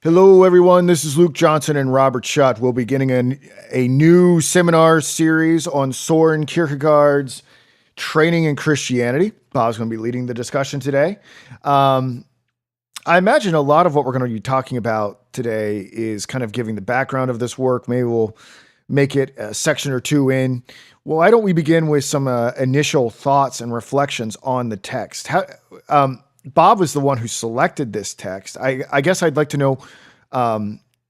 Hello, everyone. This is Luke Johnson and Robert Schut. We'll be getting a new seminar series on Soren Kierkegaard's training in Christianity. Bob's going to be leading the discussion today. I imagine a lot of what we're going to be talking about today is kind of giving the background of this work. Maybe we'll make it a section or two in. Well, why don't we begin with some initial thoughts and reflections on the text? Bob was the one who selected this text. I guess I'd like to know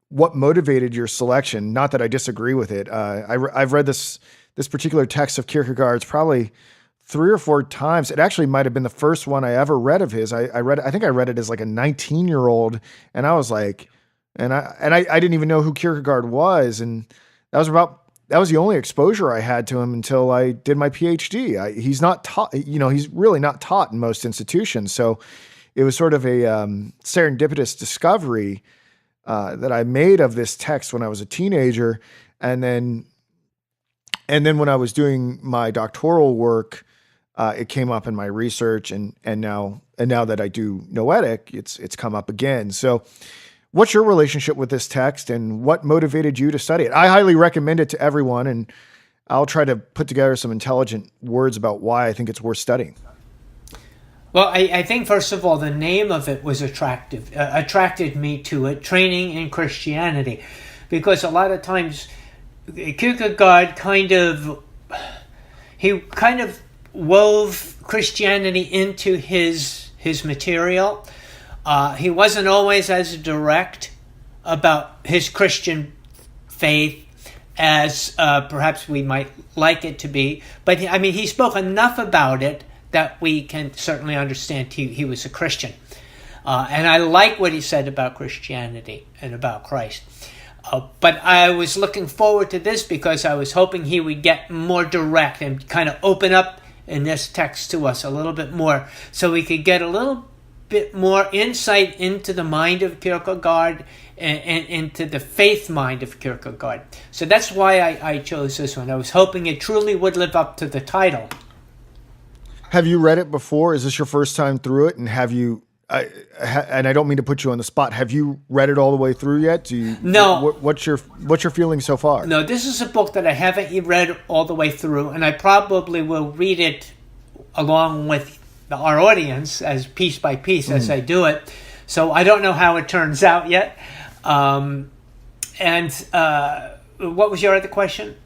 what motivated your selection. Not that I disagree with it. I've read this particular text of Kierkegaard's probably 3 or 4 times. It actually might have been the first one I ever read of his. I think I read it as like a 19-year-old, and I was like, I didn't even know who Kierkegaard was, and that was the only exposure I had to him until I did my PhD. He's not taught, he's really not taught in most institutions. So it was sort of a serendipitous discovery that I made of this text when I was a teenager. And then when I was doing my doctoral work, it came up in my research, and now that I do Noetic, it's come up again. So what's your relationship with this text, and what motivated you to study it? I highly recommend it to everyone, and I'll try to put together some intelligent words about why I think it's worth studying. Well, I think, first of all, the name of it was attracted me to it, training in Christianity, because a lot of times Kierkegaard kind of wove Christianity into his material. He wasn't always as direct about his Christian faith as perhaps we might like it to be. But he spoke enough about it that we can certainly understand he was a Christian. And I like what he said about Christianity and about Christ. But I was looking forward to this because I was hoping he would get more direct and kind of open up in this text to us a little bit more, so we could get a little bit more insight into the mind of Kierkegaard and into the faith mind of Kierkegaard. So that's why I chose this one. I was hoping it truly would live up to the title. Have you read it before? Is this your first time through it? And have you, and I don't mean to put you on the spot, have you read it all the way through yet? No. What's your feeling so far? No, this is a book that I haven't read all the way through, and I probably will read it along with our audience as piece by piece as I do it. So I don't know how it turns out yet. And what was your other question?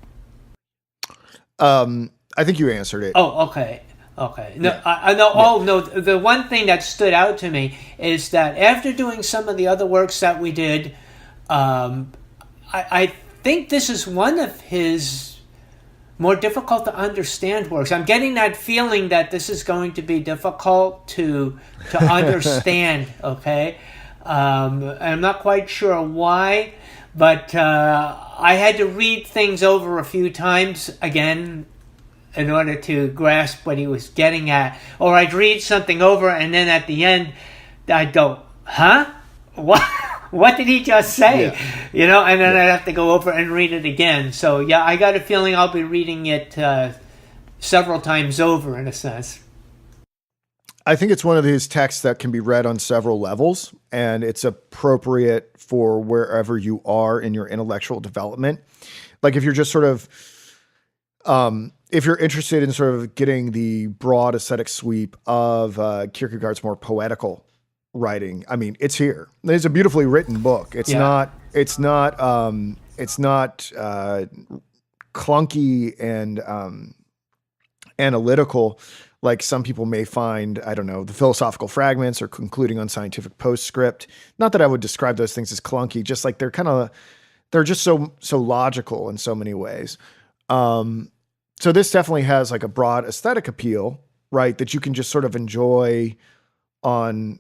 I think you answered it. Oh, okay. No, Yeah. No. The one thing that stood out to me is that after doing some of the other works that we did, I think this is one of his more difficult to understand works. I'm getting that feeling that this is going to be difficult to understand. Okay, I'm not quite sure why, but I had to read things over a few times again in order to grasp what he was getting at. Or I'd read something over, and then at the end, I'd go, "Huh? What? What did he just say?" Yeah. And then I'd have to go over and read it again. So yeah, I got a feeling I'll be reading it several times over, in a sense. I think it's one of these texts that can be read on several levels, and it's appropriate for wherever you are in your intellectual development. Like if you're just sort of, if you're interested in sort of getting the broad aesthetic sweep of Kierkegaard's more poetical writing, it's here. It's a beautifully written book. It's not clunky and analytical like some people may find, I don't know, the philosophical fragments or concluding on scientific postscript. Not that I would describe those things as clunky, just like they're just so logical in so many ways. So this definitely has like a broad aesthetic appeal, right? That you can just sort of enjoy on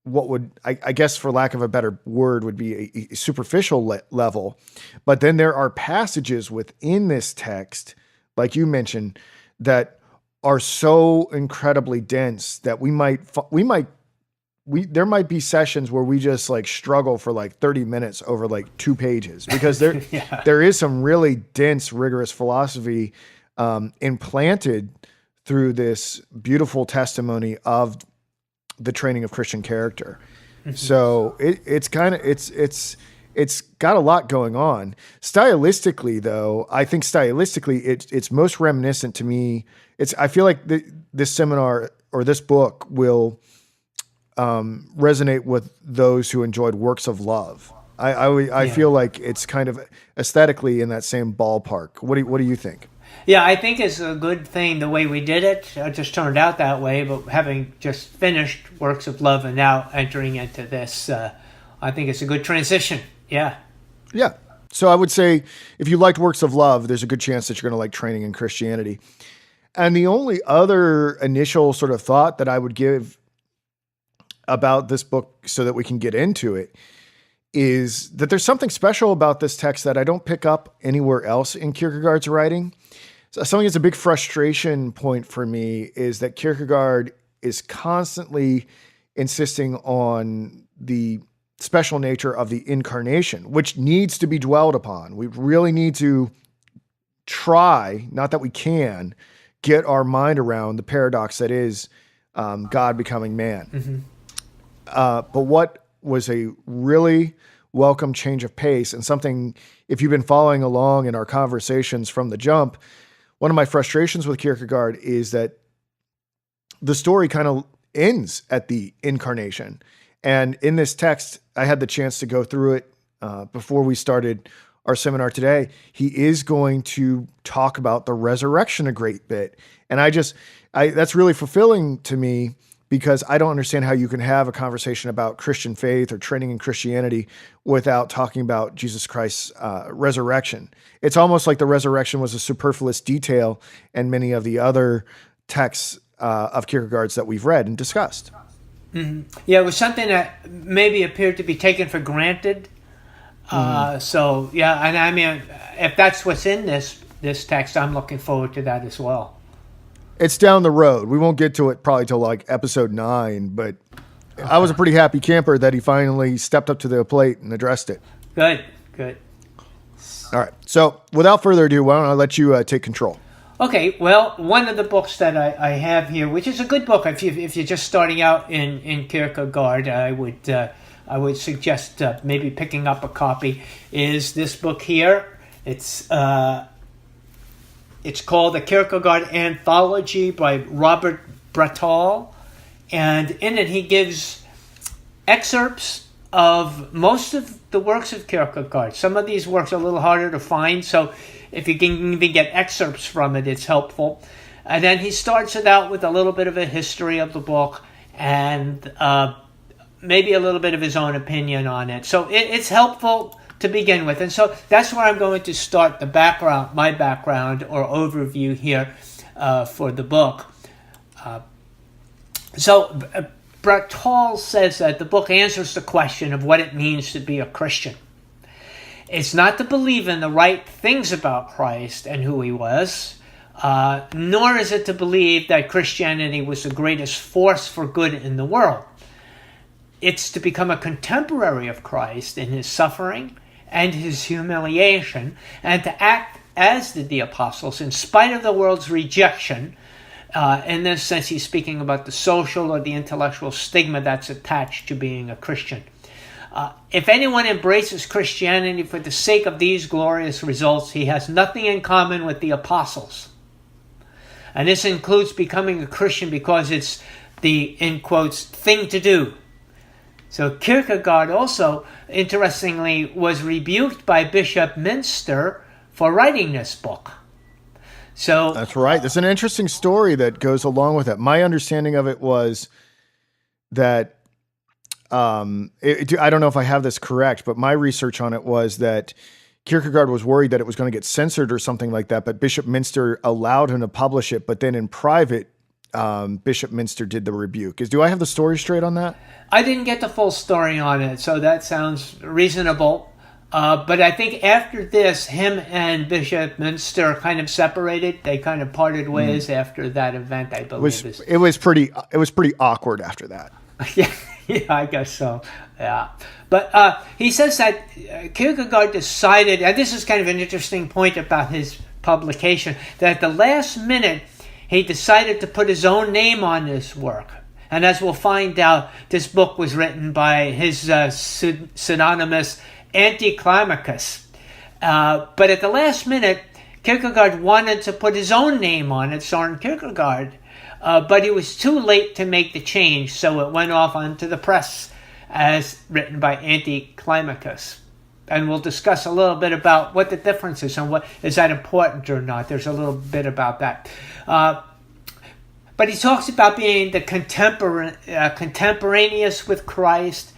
what would, I guess for lack of a better word, would be a superficial level. But then there are passages within this text, like you mentioned, that are so incredibly dense that there might be sessions where we just like struggle for like 30 minutes over like 2 pages because there is some really dense, rigorous philosophy implanted through this beautiful testimony of the training of Christian character. So it's got a lot going on. Stylistically, though, I think it's most reminiscent to me. I feel like this seminar or this book will resonate with those who enjoyed works of love. I feel like it's kind of aesthetically in that same ballpark. What do you think? Yeah, I think it's a good thing the way we did it. It just turned out that way, but having just finished Works of Love and now entering into this, I think it's a good transition. Yeah. Yeah. So I would say if you liked Works of Love, there's a good chance that you're going to like Training in Christianity. And the only other initial sort of thought that I would give about this book so that we can get into it is that there's something special about this text that I don't pick up anywhere else in Kierkegaard's writing. So something that's a big frustration point for me is that Kierkegaard is constantly insisting on the special nature of the incarnation, which needs to be dwelled upon. We really need to try, not that we can, get our mind around the paradox that is God becoming man. Mm-hmm. But what was a really welcome change of pace, and something, if you've been following along in our conversations from the jump, one of my frustrations with Kierkegaard is that the story kind of ends at the incarnation. And in this text, I had the chance to go through it before we started our seminar today. He is going to talk about the resurrection a great bit. And that's really fulfilling to me, because I don't understand how you can have a conversation about Christian faith or training in Christianity without talking about Jesus Christ's resurrection. It's almost like the resurrection was a superfluous detail in many of the other texts of Kierkegaard's that we've read and discussed. Mm-hmm. Yeah, it was something that maybe appeared to be taken for granted. So, yeah, and I mean, if that's what's in this text, I'm looking forward to that as well. It's down the road. We won't get to it probably till like episode 9, but okay. I was a pretty happy camper that he finally stepped up to the plate and addressed it. Good. All right. So without further ado, why don't I let you take control? Okay. Well, one of the books that I have here, which is a good book if you're just starting out in Kierkegaard, I would suggest maybe picking up a copy, is this book here. It's called The Kierkegaard Anthology by Robert Brattal, and in it he gives excerpts of most of the works of Kierkegaard. Some of these works are a little harder to find, so if you can even get excerpts from it, it's helpful. And then he starts it out with a little bit of a history of the book and maybe a little bit of his own opinion on it. So it's helpful to begin with. And so that's where I'm going to start my background or overview here for the book. So Brattal says that the book answers the question of what it means to be a Christian. It's not to believe in the right things about Christ and who he was, nor is it to believe that Christianity was the greatest force for good in the world. It's to become a contemporary of Christ in his suffering and his humiliation, and to act as did the apostles in spite of the world's rejection. In this sense, he's speaking about the social or the intellectual stigma that's attached to being a Christian. If anyone embraces Christianity for the sake of these glorious results, he has nothing in common with the apostles. And this includes becoming a Christian because it's the, in quotes, thing to do. So Kierkegaard also, interestingly, was rebuked by Bishop Münster for writing this book. So that's right. There's an interesting story that goes along with it. My understanding of it was that, I don't know if I have this correct, but my research on it was that Kierkegaard was worried that it was going to get censored or something like that, but Bishop Münster allowed him to publish it, but then in private, Bishop Münster did the rebuke. Do I have the story straight on that? I didn't get the full story on it, so that sounds reasonable. But I think after this, him and Bishop Münster kind of separated. They kind of parted ways after that event, I believe. It was pretty awkward after that. Yeah, I guess so. Yeah. But he says that Kierkegaard decided, and this is kind of an interesting point about his publication, that at the last minute, he decided to put his own name on this work. And as we'll find out, this book was written by his pseudonymous Anticlimacus. But at the last minute, Kierkegaard wanted to put his own name on it, Soren Kierkegaard, but he was too late to make the change, so it went off onto the press as written by Anticlimacus. And we'll discuss a little bit about what the difference is and what is that important or not. There's a little bit about that. But he talks about being the contemporaneous with Christ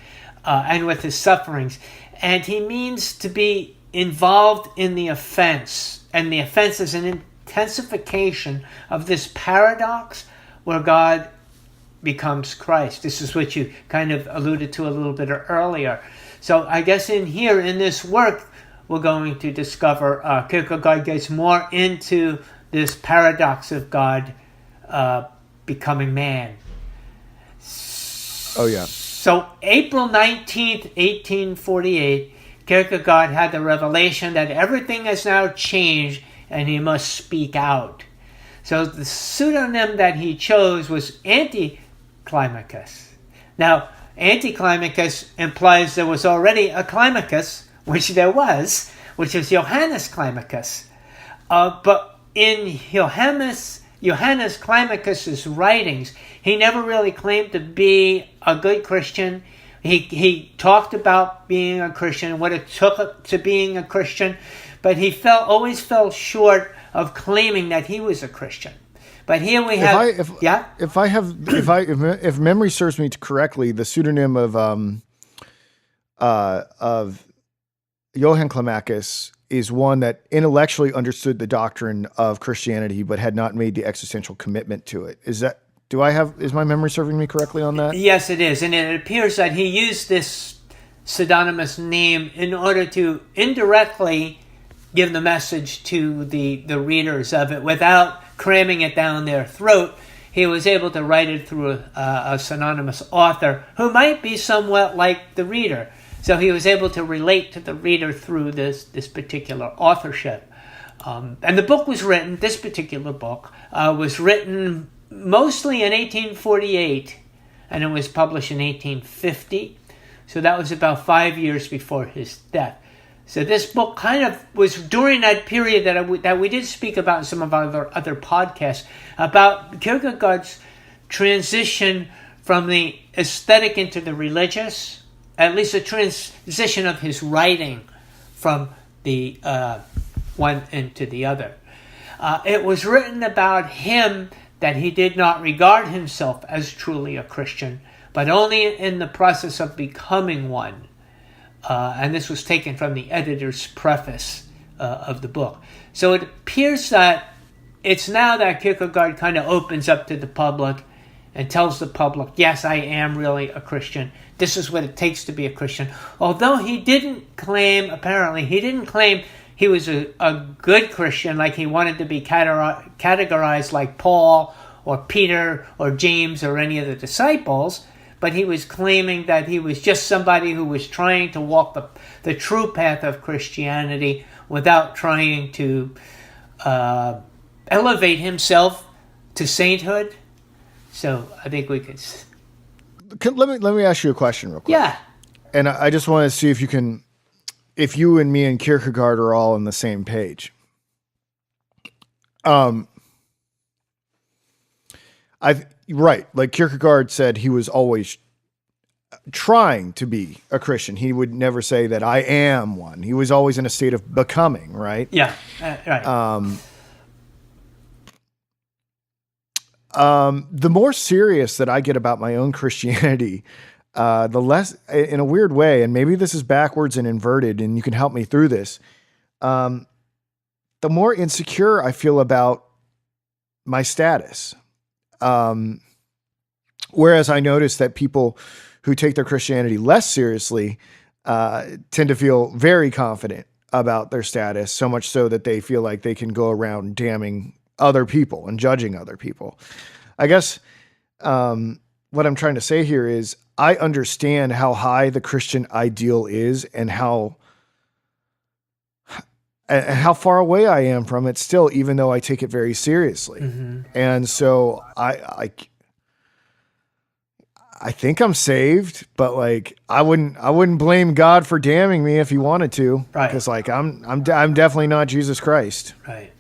and with his sufferings. And he means to be involved in the offense. And the offense is an intensification of this paradox where God becomes Christ. This is what you kind of alluded to a little bit earlier. So I guess in this work, we're going to discover Kierkegaard gets more into this paradox of God becoming man. Oh, yeah. So April 19th, 1848, Kierkegaard had the revelation that everything has now changed and he must speak out. So the pseudonym that he chose was Anticlimacus. Now, Anticlimacus implies there was already a Climacus, which there was, which is Johannes Climacus. But in Johannes Climacus's writings, he never really claimed to be a good Christian. He talked about being a Christian, what it took to being a Christian, but he always fell short of claiming that he was a Christian. But here we have, if memory serves me correctly, the pseudonym of Johann Climacus is one that intellectually understood the doctrine of Christianity, but had not made the existential commitment to it. Is my memory serving me correctly on that? Yes, it is. And it appears that he used this pseudonymous name in order to indirectly give the message to the readers of it without cramming it down their throat. He was able to write it through a synonymous author who might be somewhat like the reader. So he was able to relate to the reader through this particular authorship. And the book was written, this particular book, was written mostly in 1848, and it was published in 1850. So that was about 5 years before his death. So this book kind of was during that period that we did speak about in some of our other podcasts, about Kierkegaard's transition from the aesthetic into the religious, at least a transition of his writing from the one into the other. It was written about him that he did not regard himself as truly a Christian, but only in the process of becoming one. And this was taken from the editor's preface of the book. So it appears that it's now that Kierkegaard kind of opens up to the public and tells the public, yes, I am really a Christian. This is what it takes to be a Christian. Although he didn't claim he was a good Christian, like he wanted to be categorized like Paul or Peter or James or any of the disciples, but he was claiming that he was just somebody who was trying to walk the true path of Christianity without trying to elevate himself to sainthood. So I think we could... Let me ask you a question real quick. Yeah. And I just want to see if you and me and Kierkegaard are all on the same page. Right. Like Kierkegaard said, he was always trying to be a Christian. He would never say that I am one. He was always in a state of becoming, right? Yeah. Right. The more serious that I get about my own Christianity, the less, in a weird way, and maybe this is backwards and inverted, and you can help me through this, the more insecure I feel about my status. Whereas I notice that people who take their Christianity less seriously tend to feel very confident about their status, so much so that they feel like they can go around damning other people and judging other people. I guess what I'm trying to say here is I understand how high the Christian ideal is and how far away I am from it still, even though I take it very seriously. Mm-hmm. And so I I think I'm saved, but like I wouldn't blame God for damning me if he wanted to, Right. because like I'm definitely not Jesus Christ. Right.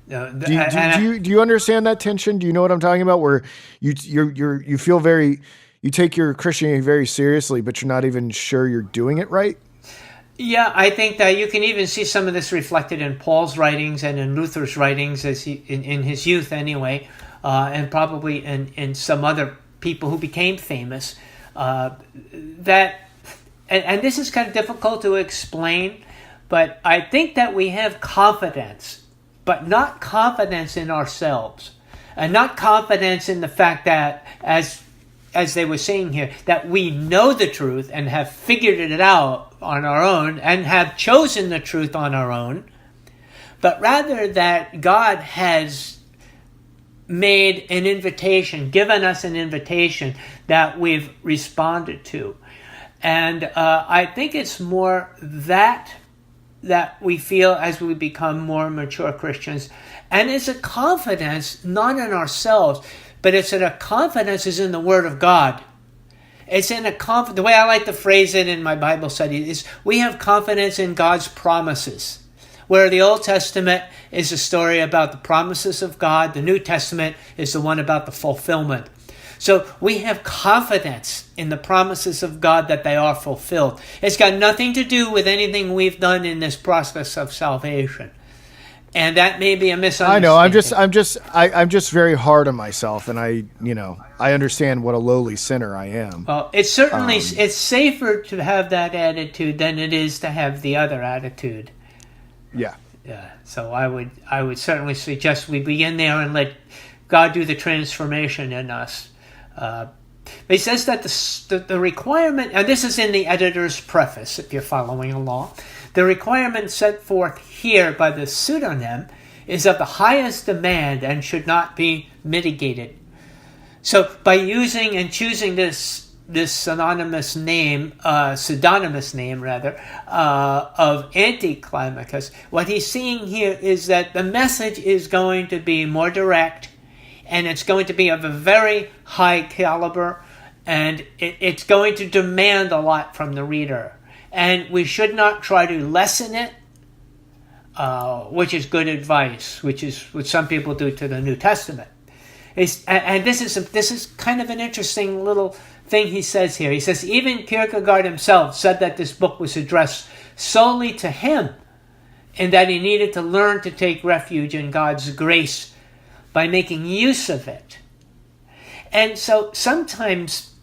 No, Do you understand that tension? Do you know what I'm talking about? Where you feel you take your Christianity very seriously, but you're not even sure you're doing it right. Yeah, I think that you can even see some of this reflected in Paul's writings and in Luther's writings, as in his youth anyway, and probably in some other people who became famous. That and this is kind of difficult to explain, but I think that we have confidence, but not confidence in ourselves, and not confidence in the fact that, as they were saying here, that we know the truth and have figured it out on our own and have chosen the truth on our own, but rather that God has made an invitation, given us an invitation that we've responded to. And I think it's more that we feel as we become more mature Christians. And it's a confidence not in ourselves, but it's a confidence is in the Word of God. It's in the way I like to phrase it in my Bible study is we have confidence in God's promises. Where the Old Testament is a story about the promises of God, the New Testament is the one about the fulfillment. So we have confidence in the promises of God that they are fulfilled. It's got nothing to do with anything we've done in this process of salvation. And that may be a misunderstanding. I know. I'm just very hard on myself, and I understand what a lowly sinner I am. Well, it's certainly it's safer to have that attitude than it is to have the other attitude. Yeah. Yeah. So I would certainly suggest we begin there and let God do the transformation in us. He says that the requirement, and this is in the editor's preface, if you're following along, the requirement set forth here by the pseudonym is of the highest demand and should not be mitigated. So by using and choosing this pseudonymous name of Anticlimacus, what he's seeing here is that the message is going to be more direct, and it's going to be of a very high caliber, and it's going to demand a lot from the reader. And we should not try to lessen it, which is good advice, which is what some people do to the New Testament. And this is kind of an interesting little thing he says here. He says, even Kierkegaard himself said that this book was addressed solely to him, and that he needed to learn to take refuge in God's grace by making use of it. And so sometimes,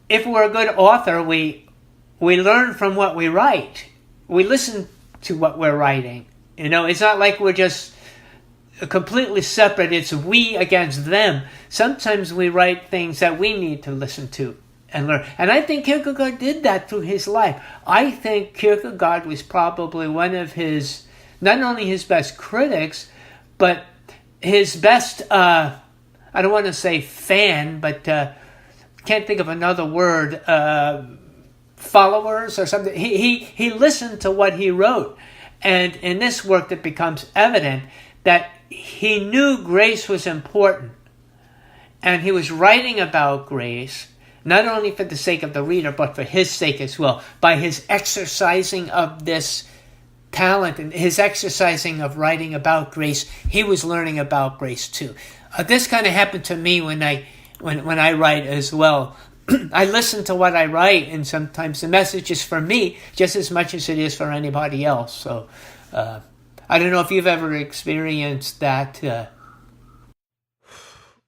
if we're a good author, we learn from what we write. We listen to what we're writing. It's not like we're just completely separate. It's we against them. Sometimes we write things that we need to listen to and learn. And I think Kierkegaard did that through his life. I think Kierkegaard was probably one of his, not only his best critics, but his best, I don't want to say fan, but can't think of another word, followers or something. He listened to what he wrote. And in this work it becomes evident that he knew grace was important. And he was writing about grace, not only for the sake of the reader, but for his sake as well. By his exercising of this talent and his exercising of writing about grace, he was learning about grace too. This kind of happened to me when I write as well. I listen to what I write, and sometimes the message is for me just as much as it is for anybody else. So I don't know if you've ever experienced that.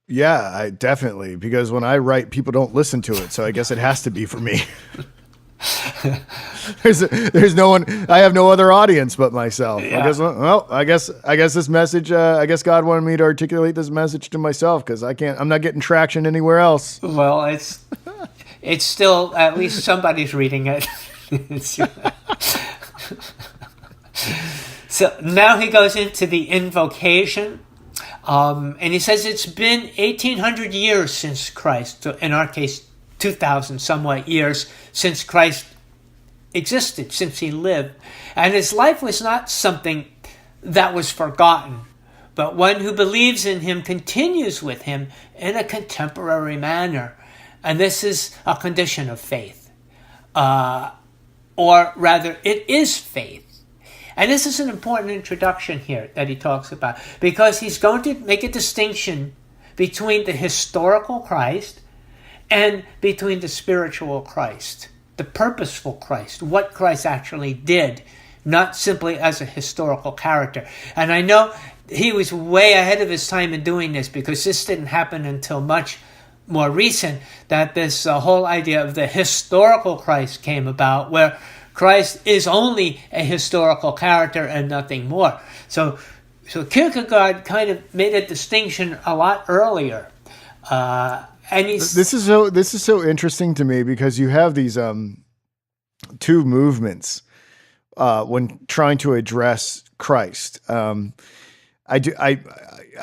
Yeah, I definitely, because when I write, people don't listen to it, so I guess it has to be for me. There's no one. I have no other audience but myself. Yeah. I guess this message. I guess God wanted me to articulate this message to myself, because I'm not getting traction anywhere else. Well, it's still, at least somebody's reading it. So now he goes into the invocation. And he says it's been 1,800 years since Christ, so in our case, 2,000 somewhat years since Christ existed, since he lived. And his life was not something that was forgotten, but one who believes in him continues with him in a contemporary manner. And this is a condition of faith. Or rather, it is faith. And this is an important introduction here that he talks about, because he's going to make a distinction between the historical Christ and between the spiritual Christ, the purposeful Christ, what Christ actually did, not simply as a historical character. And I know he was way ahead of his time in doing this, because this didn't happen until much more recent, that this whole idea of the historical Christ came about, where Christ is only a historical character and nothing more. So Kierkegaard kind of made a distinction a lot earlier. And this is so interesting to me, because you have these two movements when trying to address Christ.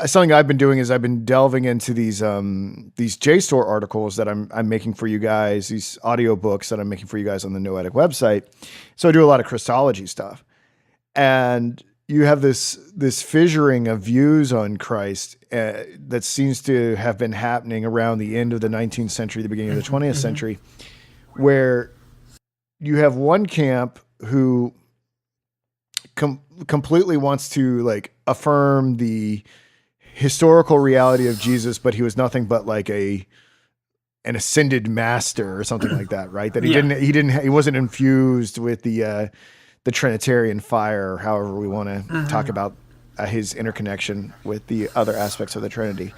Something I've been doing is I've been delving into these JSTOR articles that I'm making for you guys, these audiobooks that I'm making for you guys on the Noetic website. So I do a lot of Christology stuff, and you have this fissuring of views on Christ that seems to have been happening around the end of the 19th century, the beginning of the 20th century, where you have one camp who completely wants to like affirm the historical reality of Jesus, but he was nothing but like an ascended master or something like that, right? That he wasn't infused with the Trinitarian fire, or however we want to talk about his interconnection with the other aspects of the Trinity.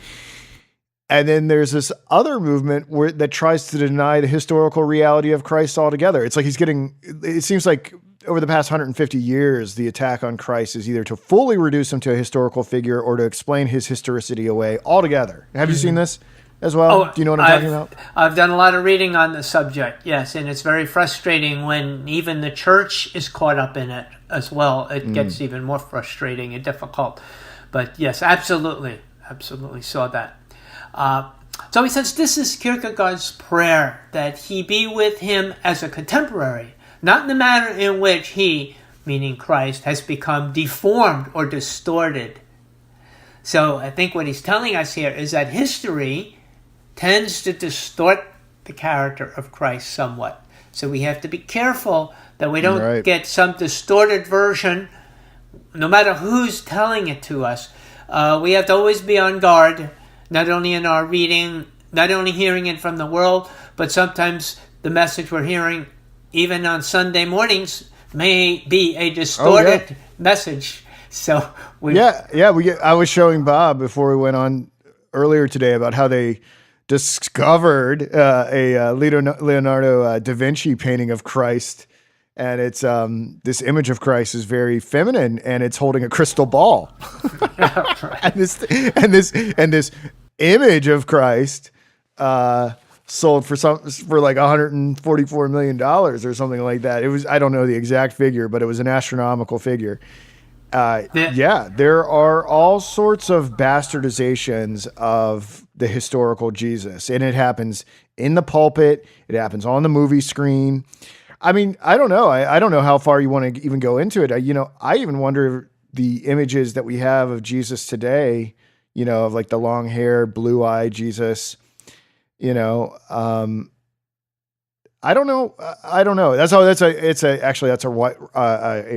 And then there's this other movement that tries to deny the historical reality of Christ altogether. It's like it seems like over the past 150 years, the attack on Christ is either to fully reduce him to a historical figure or to explain his historicity away altogether. Have you seen this as well? Oh, do you know what I'm talking about? I've done a lot of reading on the subject, yes, and it's very frustrating when even the church is caught up in it as well. It gets even more frustrating and difficult. But yes, absolutely saw that. So he says this is Kierkegaard's prayer, that he be with him as a contemporary, not in the manner in which he, meaning Christ, has become deformed or distorted. So I think what he's telling us here is that history tends to distort the character of Christ somewhat. So we have to be careful that we don't get some distorted version, no matter who's telling it to us. We have to always be on guard, not only in our reading, not only hearing it from the world, but sometimes the message we're hearing, even on Sunday mornings, may be a distorted message. So I was showing Bob before we went on earlier today about how they discovered a Leonardo da Vinci painting of Christ, and it's this image of Christ is very feminine, and it's holding a crystal ball. and this image of Christ sold for like $144 million or something like that. It was, I don't know the exact figure, but it was an astronomical figure. There are all sorts of bastardizations of the historical Jesus, and it happens in the pulpit. It happens on the movie screen. I mean, I don't know. I don't know how far you want to even go into it. I even wonder the images that we have of Jesus today, of like the long hair, blue-eyed Jesus, I don't know. That's a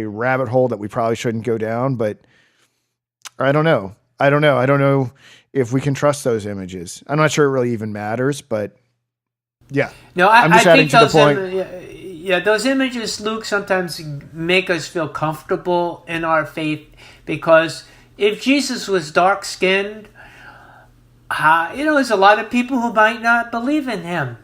rabbit hole that we probably shouldn't go down, but I don't know. I don't know if we can trust those images. I'm not sure it really even matters, but yeah. No, I think those those images, Luke, sometimes make us feel comfortable in our faith, because if Jesus was dark-skinned, there's a lot of people who might not believe in him.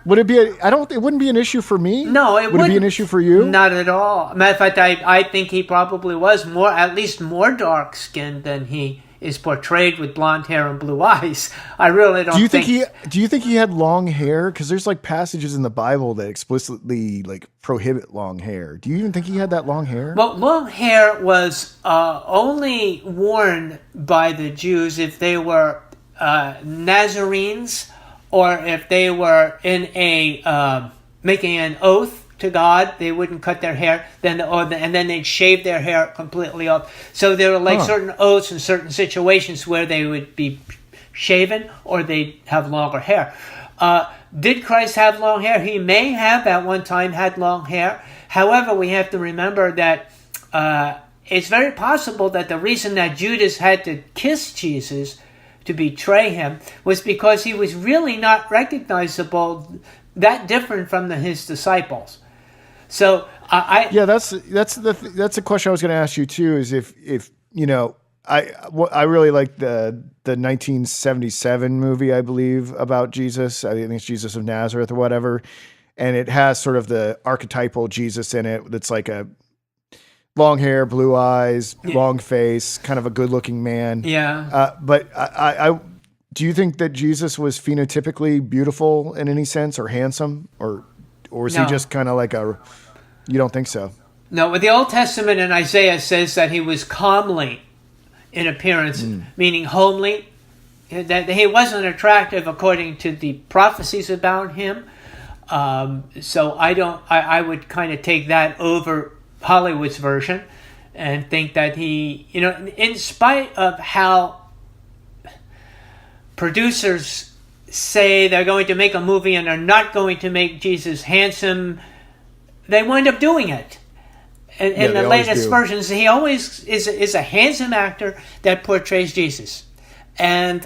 Would it be? It wouldn't be an issue for me. No, it would it be an issue for you? Not at all. Matter of fact, I think he probably was at least more dark-skinned than he is portrayed with blonde hair and blue eyes. I really don't. Do you think he had long hair? Because there's like passages in the Bible that explicitly like prohibit long hair. Do you even think he had that long hair? Well, long hair was only worn by the Jews if they were Nazarenes, or if they were in making an oath to God. They wouldn't cut their hair, and then they'd shave their hair completely off. So there were like certain oaths and certain situations where they would be shaven or they'd have longer hair. Did Christ have long hair? He may have at one time had long hair. However, we have to remember that it's very possible that the reason that Judas had to kiss Jesus to betray him was because he was really not recognizable, that different from his disciples. So that's a question I was going to ask you too. Is if I really like the 1977 movie, I believe, about Jesus. I think it's Jesus of Nazareth or whatever, and it has sort of the archetypal Jesus in it. That's like a long hair, blue eyes, long face, kind of a good-looking man. Yeah. But I do you think that Jesus was phenotypically beautiful in any sense, or handsome, or was he just kind of like a? You don't think so? No. Well, the Old Testament in Isaiah says that he was comely in appearance, meaning homely. That he wasn't attractive according to the prophecies about him. So I would kind of take that over Hollywood's version and think that he, in spite of how producers say they're going to make a movie and they're not going to make Jesus handsome, they wind up doing it. In the latest versions, he always is a handsome actor that portrays Jesus. And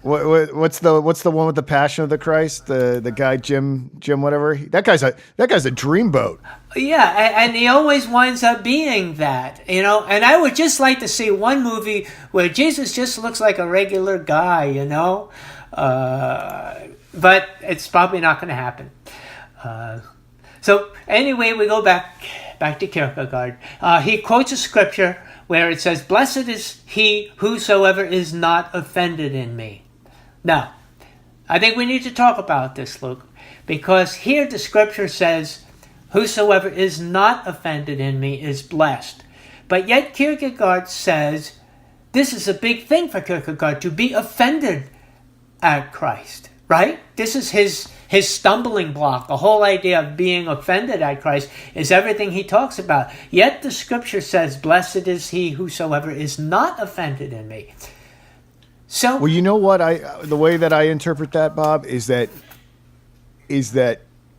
what's the one with the Passion of the Christ? The guy Jim whatever. That guy's a dreamboat. Yeah, and he always winds up being that, And I would just like to see one movie where Jesus just looks like a regular guy, But it's probably not going to happen. So anyway, we go back to Kierkegaard. He quotes a scripture where it says, "Blessed is he whosoever is not offended in me." Now, I think we need to talk about this, Luke, because here the scripture says, "Whosoever is not offended in me is blessed." But yet Kierkegaard says this is a big thing for Kierkegaard, to be offended at Christ, right? This is his stumbling block. The whole idea of being offended at Christ is everything he talks about. Yet the scripture says, "Blessed is he whosoever is not offended in me." So, well, you know what? The way that I interpret that, Bob, is that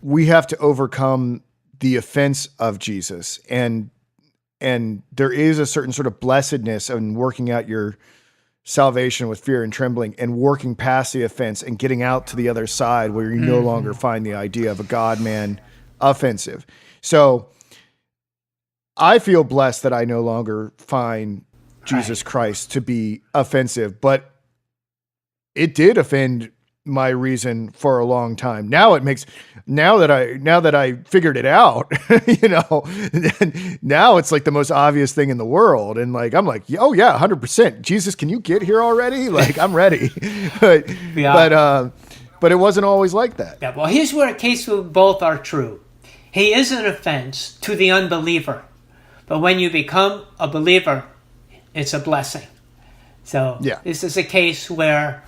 we have to overcome the offense of Jesus, and there is a certain sort of blessedness in working out your salvation with fear and trembling, and working past the offense and getting out to the other side where you no longer find the idea of a God-man offensive. So I feel blessed that I no longer find Jesus Christ to be offensive, but it did offend my reason for a long time. Now that I figured it out, now it's like the most obvious thing in the world. And I'm like, oh yeah, 100%. Jesus, can you get here already? Like, I'm ready. But it wasn't always like that. Yeah, well, here's where a case of both are true. He is an offense to the unbeliever, but when you become a believer, it's a blessing. So this is a case where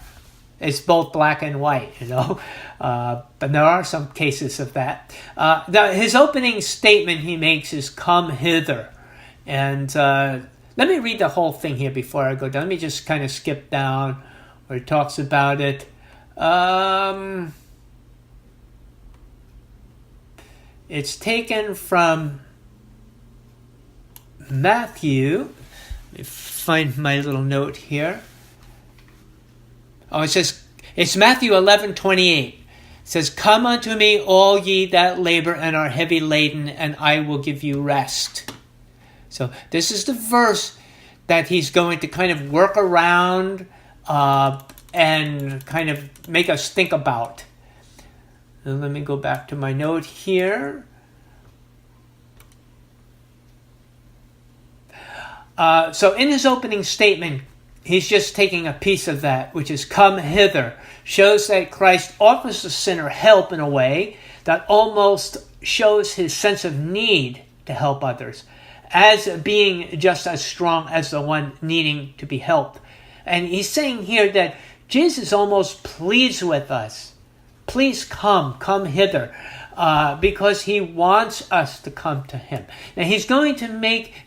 it's both black and white, but there are some cases of that. His opening statement he makes is, "Come hither." And let me read the whole thing here before I go down. Let me just kind of skip down where he talks about it. It's taken from Matthew. Let me find my little note here. Oh, it says, it's Matthew 11:28. It says, "Come unto me, all ye that labor and are heavy laden, and I will give you rest." So this is the verse that he's going to kind of work around and kind of make us think about. And let me go back to my note here. So in his opening statement, he's just taking a piece of that, which is "come hither," shows that Christ offers the sinner help in a way that almost shows his sense of need to help others, as being just as strong as the one needing to be helped. And he's saying here that Jesus almost pleads with us. Please come hither, because he wants us to come to him. Now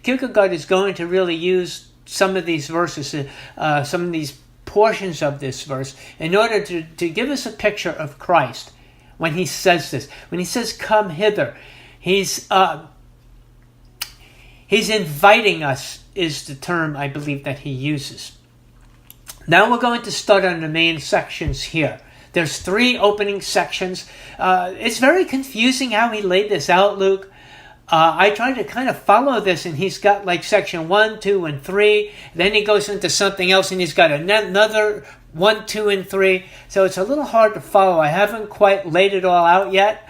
Kierkegaard is going to really use some of these verses, some of these portions of this verse in order to give us a picture of Christ when he says this. When he says, come hither, he's inviting us, is the term I believe that he uses. Now we're going to start on the main sections here. There's 3 opening sections. It's very confusing how he laid this out, Luke. I tried to kind of follow this, and he's got like section 1, 2, and 3. Then he goes into something else, and he's got another 1, 2, and 3. So it's a little hard to follow. I haven't quite laid it all out yet.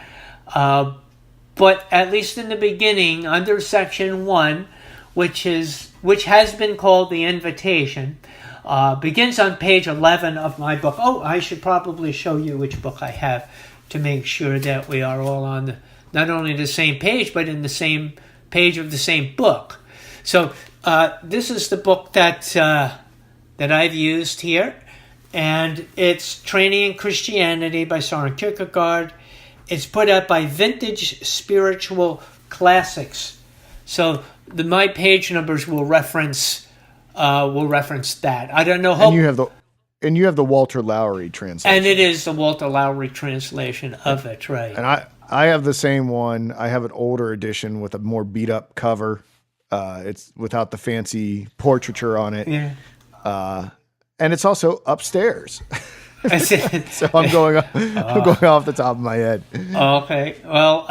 But at least in the beginning, under section 1, which has been called the invitation, begins on page 11 of my book. Oh, I should probably show you which book I have to make sure that we are all on not only the same page, but in the same page of the same book. So this is the book that I've used here, and it's Training in Christianity by Søren Kierkegaard. It's put out by Vintage Spiritual Classics. So my page numbers will reference that. I don't know. And you have the Walter Lowry translation. And it is the Walter Lowry translation of it, right? And I have the same one. I have an older edition with a more beat up cover. It's without the fancy portraiture on it. Yeah. And it's also upstairs. So I'm going off the top of my head. Okay. Well,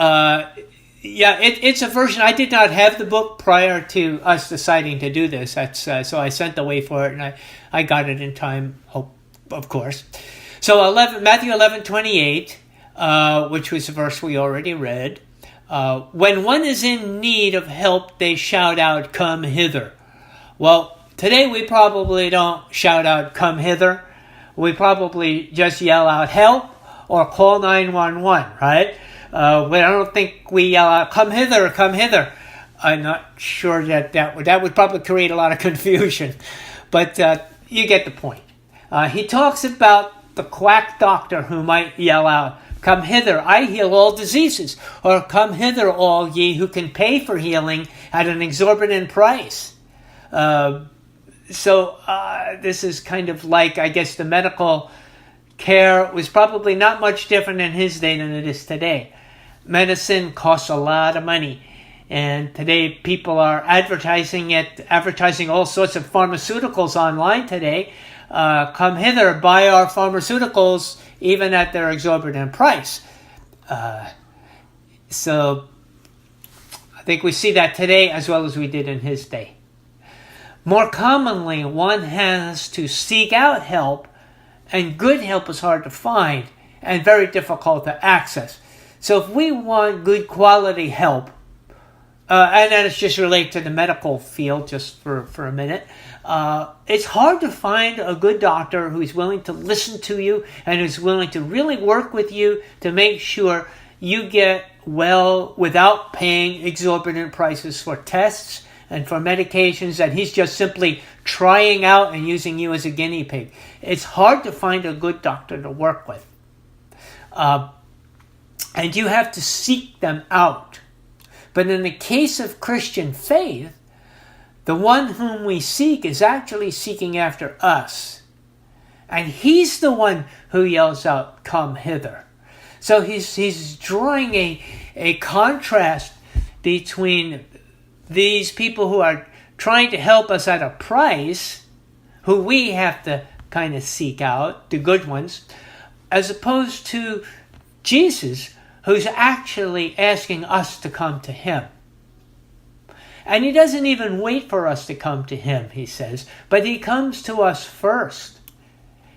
yeah, it's a version. I did not have the book prior to us deciding to do this. That's so I sent away for it, and I got it in time, of course. So Matthew 11:28, which was a verse we already read. When one is in need of help, they shout out, "Come hither." Well, today we probably don't shout out, "Come hither." We probably just yell out, "Help," or call 911, right? I don't think we yell out, "Come hither, come hither." I'm not sure that would probably create a lot of confusion. But you get the point. He talks about the quack doctor who might yell out, "Come hither, I heal all diseases," or "Come hither, all ye who can pay for healing at an exorbitant price." So this is kind of like, I guess, the medical care was probably not much different in his day than it is today. Medicine costs a lot of money, and today people are advertising all sorts of pharmaceuticals online today. Come hither, buy our pharmaceuticals, even at their exorbitant price. So I think we see that today as well as we did in his day. More commonly, one has to seek out help, and good help is hard to find and very difficult to access. So if we want good quality help, and then it's just related to the medical field just for a minute, it's hard to find a good doctor who's willing to listen to you and who's willing to really work with you to make sure you get well without paying exorbitant prices for tests and for medications that he's just simply trying out and using you as a guinea pig. It's hard to find a good doctor to work with. And you have to seek them out. But in the case of Christian faith, the one whom we seek is actually seeking after us. And he's the one who yells out, "Come hither." So he's drawing a contrast between these people who are trying to help us at a price, who we have to kind of seek out, the good ones, as opposed to Jesus, who's actually asking us to come to him. And he doesn't even wait for us to come to him, he says, but he comes to us first.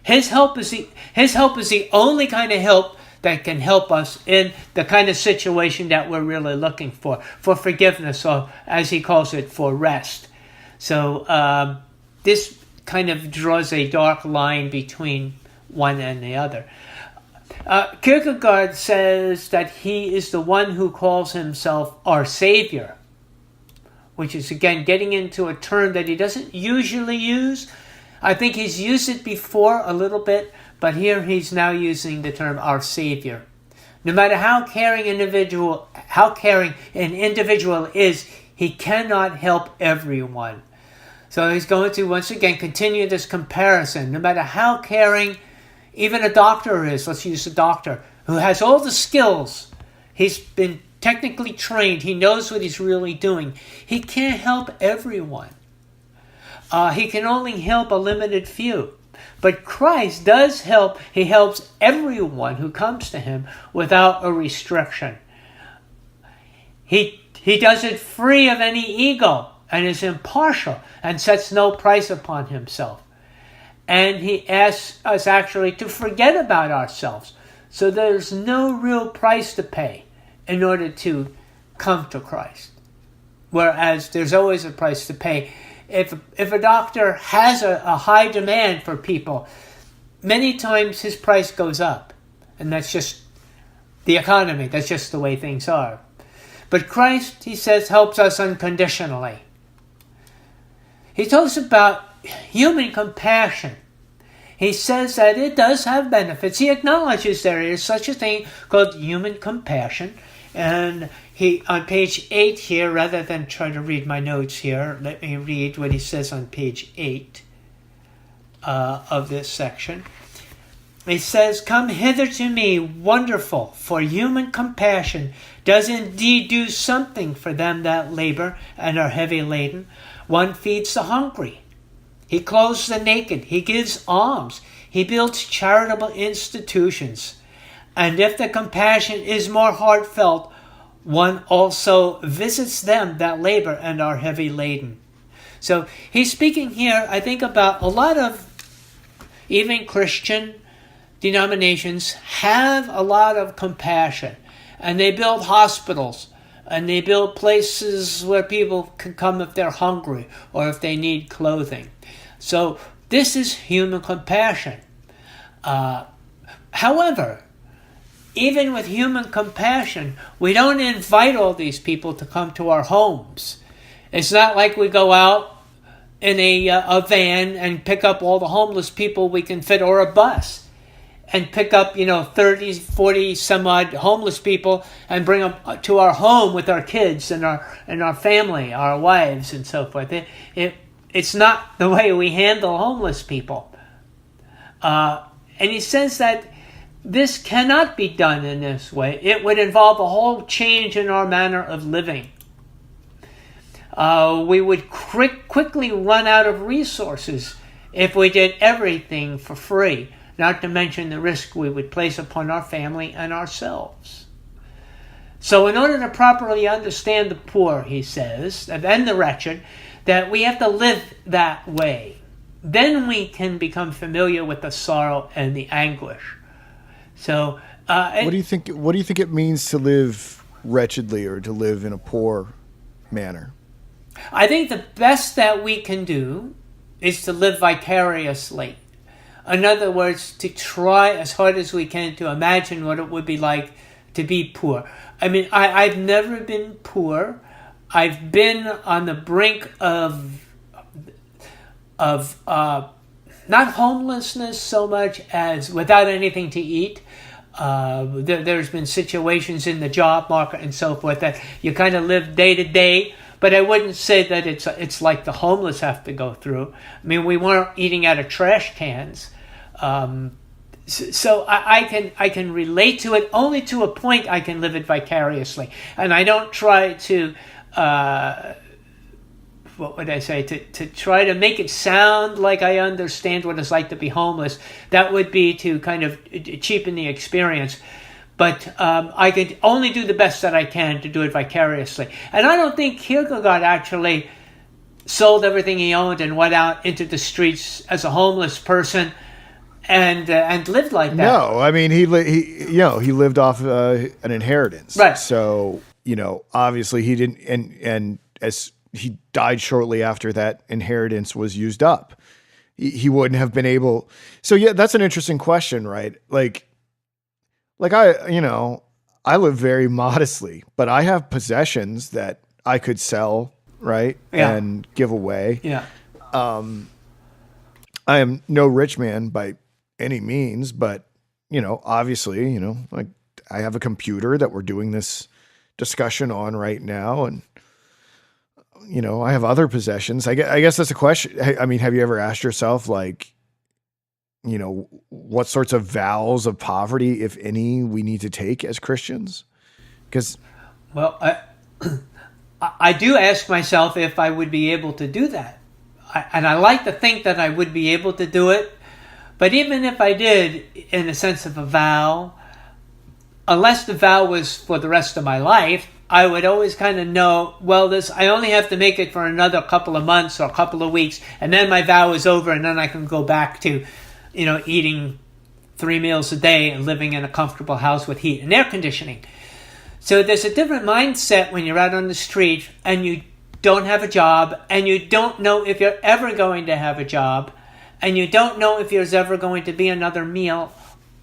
His help is the only kind of help that can help us in the kind of situation that we're really looking for forgiveness, or as he calls it, for rest. So this kind of draws a dark line between one and the other. Kierkegaard says that he is the one who calls himself our Savior, which is, again, getting into a term that he doesn't usually use. I think he's used it before a little bit, but here he's now using the term our Savior. No matter how caring an individual is, he cannot help everyone. So he's going to, once again, continue this comparison. No matter how caring even a doctor is, let's use a doctor, who has all the skills, he's been technically trained, he knows what he's really doing. He can't help everyone. He can only help a limited few. But Christ does help. He helps everyone who comes to him without a restriction. He does it free of any ego and is impartial and sets no price upon himself. And he asks us actually to forget about ourselves. So there's no real price to pay in order to come to Christ. Whereas there's always a price to pay. If a doctor has a high demand for people, many times his price goes up. And that's just the economy. That's just the way things are. But Christ, he says, helps us unconditionally. He talks about human compassion. He says that it does have benefits. He acknowledges there is such a thing called human compassion. And he, on page 8 here, rather than try to read my notes here, let me read what he says on page 8 of this section. He says, "Come hither to me, wonderful, for human compassion does indeed do something for them that labor and are heavy laden. One feeds the hungry. He clothes the naked. He gives alms. He builds charitable institutions. And if the compassion is more heartfelt, one also visits them that labor and are heavy laden." So he's speaking here, I think, about a lot of even Christian denominations have a lot of compassion. And they build hospitals. And they build places where people can come if they're hungry or if they need clothing. So this is human compassion. However, even with human compassion, we don't invite all these people to come to our homes. It's not like we go out in a van and pick up all the homeless people we can fit, or a bus, and pick up, 30, 40 some odd homeless people and bring them to our home with our kids and our family, our wives and so forth. It's not the way we handle homeless people. And he says that this cannot be done in this way. It would involve a whole change in our manner of living. We would quickly run out of resources if we did everything for free, not to mention the risk we would place upon our family and ourselves. So in order to properly understand the poor, he says, and the wretched, that we have to live that way. Then we can become familiar with the sorrow and the anguish. So, what do you think it means to live wretchedly or to live in a poor manner? I think the best that we can do is to live vicariously. In other words, to try as hard as we can to imagine what it would be like to be poor. I mean, I've never been poor. I've been on the brink of not homelessness so much as without anything to eat. There's been situations in the job market and so forth that you kind of live day to day, but I wouldn't say that it's like the homeless have to go through. I mean, we weren't eating out of trash cans. So I can relate to it only to a point. I can live it vicariously, and I don't try to to try to make it sound like I understand what it's like to be homeless. That would be to kind of cheapen the experience. But I can only do the best that I can to do it vicariously. And I don't think Kierkegaard actually sold everything he owned and went out into the streets as a homeless person and lived like that. No, I mean he lived off an inheritance. Right. So obviously he didn't, and as he died shortly after that inheritance was used up, he wouldn't have been able. So yeah, that's an interesting question, right? Like I live very modestly, but I have possessions that I could sell, right? Yeah. And give away. Yeah. I am no rich man by any means, but obviously, like I have a computer that we're doing this discussion on right now, and I have other possessions. I guess that's a question. I mean, have you ever asked yourself, like, what sorts of vows of poverty, if any, we need to take as Christians? Because, Well, I do ask myself if I would be able to do that. And I like to think that I would be able to do it. But even if I did, in the sense of a vow, unless the vow was for the rest of my life, I would always kind of know, well, I only have to make it for another couple of months or a couple of weeks, and then my vow is over, and then I can go back to, eating 3 meals a day and living in a comfortable house with heat and air conditioning. So there's a different mindset when you're out on the street and you don't have a job, and you don't know if you're ever going to have a job, and you don't know if there's ever going to be another meal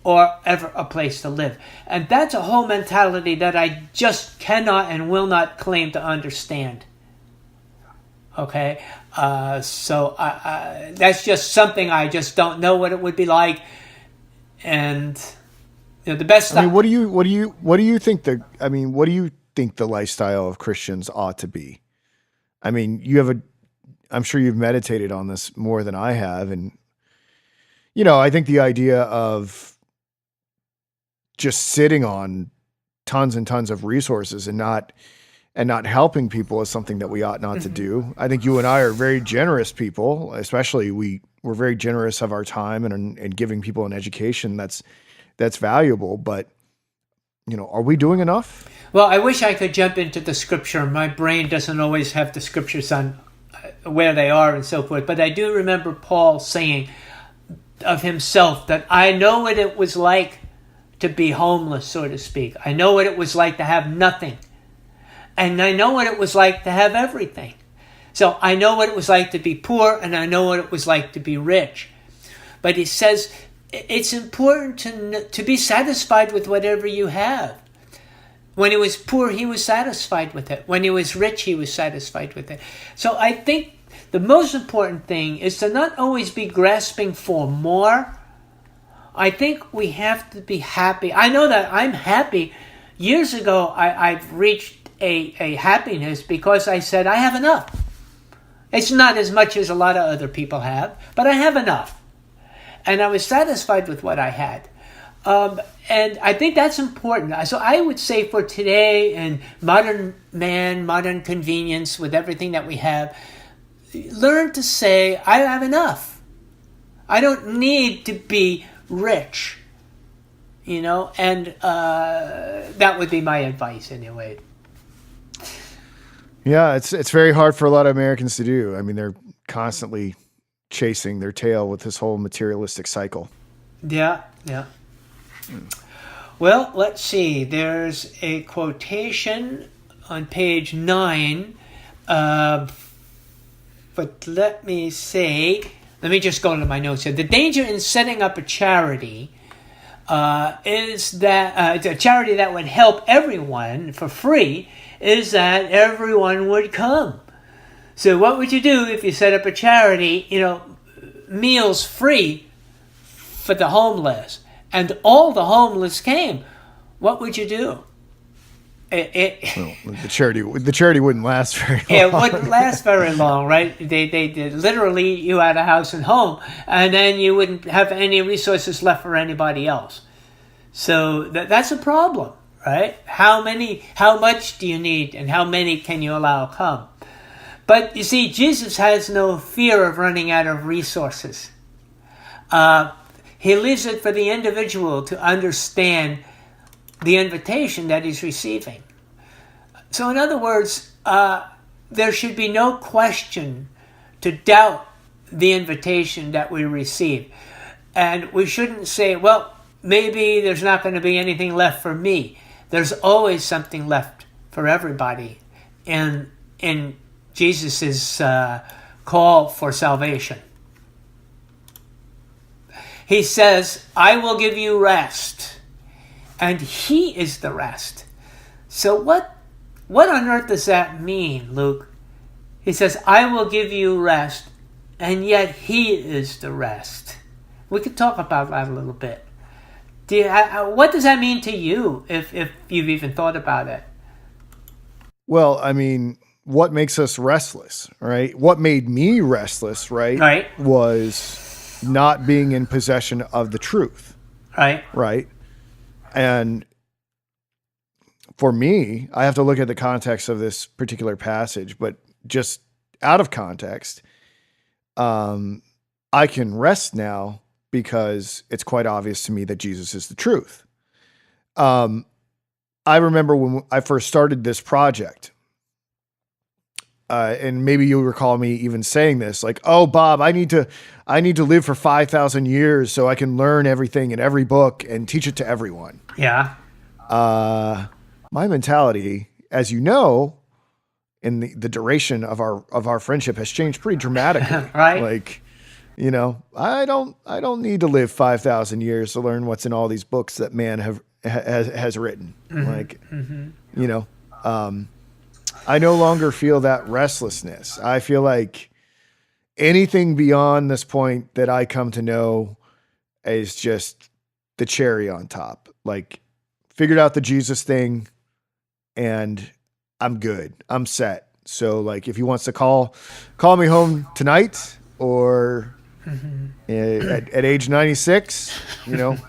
or ever a place to live. And that's a whole mentality that I just cannot and will not claim to understand. Okay? So that's just something I just don't know what it would be like. And the best. I mean, what do you think the lifestyle of Christians ought to be? I mean, I'm sure you've meditated on this more than I have, and I think the idea of just sitting on tons and tons of resources and not helping people is something that we ought not to do. I think you and I are very generous people, especially we're very generous of our time and giving people an education that's valuable, but are we doing enough? Well, I wish I could jump into the scripture. My brain doesn't always have the scriptures on where they are and so forth, but I do remember Paul saying of himself that I know what it was like to be homeless, so to speak. I know what it was like to have nothing. And I know what it was like to have everything. So I know what it was like to be poor, and I know what it was like to be rich. But he says it's important to be satisfied with whatever you have. When he was poor, he was satisfied with it. When he was rich, he was satisfied with it. So I think the most important thing is to not always be grasping for more. I think we have to be happy. I know that I'm happy. Years ago, I've reached a happiness because I said, I have enough. It's not as much as a lot of other people have, but I have enough. And I was satisfied with what I had. And I think that's important. So I would say for today and modern convenience with everything that we have, learn to say, I have enough. I don't need to be rich. And that would be my advice anyway. Yeah, it's very hard for a lot of Americans to do. I mean, they're constantly chasing their tail with this whole materialistic cycle. Yeah. Well, let's see. There's a quotation on page 9. But let me just go into my notes here. The danger in setting up a charity is that a charity that would help everyone for free is that everyone would come. So what would you do if you set up a charity, meals free for the homeless, and all the homeless came? What would you do? The charity wouldn't last very long. It wouldn't last very long, right? They literally you out of house and home, and then you wouldn't have any resources left for anybody else. So that's a problem, right? How much do you need, and how many can you allow come? But you see, Jesus has no fear of running out of resources. He leaves it for the individual to understand the invitation that he's receiving. So in other words, there should be no question to doubt the invitation that we receive. And we shouldn't say, well, maybe there's not going to be anything left for me. There's always something left for everybody in Jesus' call for salvation. He says, I will give you rest. And he is the rest. So what on earth does that mean, Luke? He says, I will give you rest, and yet he is the rest. We could talk about that a little bit. What does that mean to you, if you've even thought about it? Well, I mean, what makes us restless, right? What made me restless, right? Was not being in possession of the truth. Right. And for me, I have to look at the context of this particular passage, but just out of context, I can rest now because it's quite obvious to me that Jesus is the truth. I remember when I first started this project, and maybe you'll recall me even saying this, like, "Oh, Bob, I need to live for 5,000 years so I can learn everything in every book and teach it to everyone." Yeah. My mentality, as you know, in the duration of our friendship has changed pretty dramatically. Right. Like, I don't need to live 5,000 years to learn what's in all these books that man has written. Like, I no longer feel that restlessness. I feel like anything beyond this point that I come to know is just the cherry on top. Like, figured out the Jesus thing and I'm good. I'm set. So like, if he wants to call me home tonight or at age 96,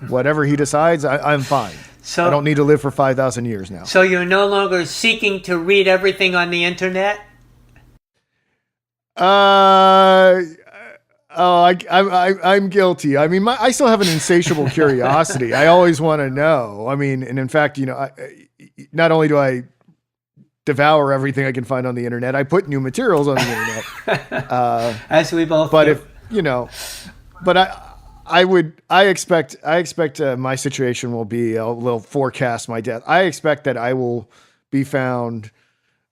whatever he decides, I'm fine. So I don't need to live for 5,000 years now. So you're no longer seeking to read everything on the internet? I'm guilty. I mean, I still have an insatiable curiosity. I always want to know. I mean, and in fact, not only do I devour everything I can find on the internet, I put new materials on the internet. As we both but do. I expect my situation will be, will forecast my death. I expect that I will be found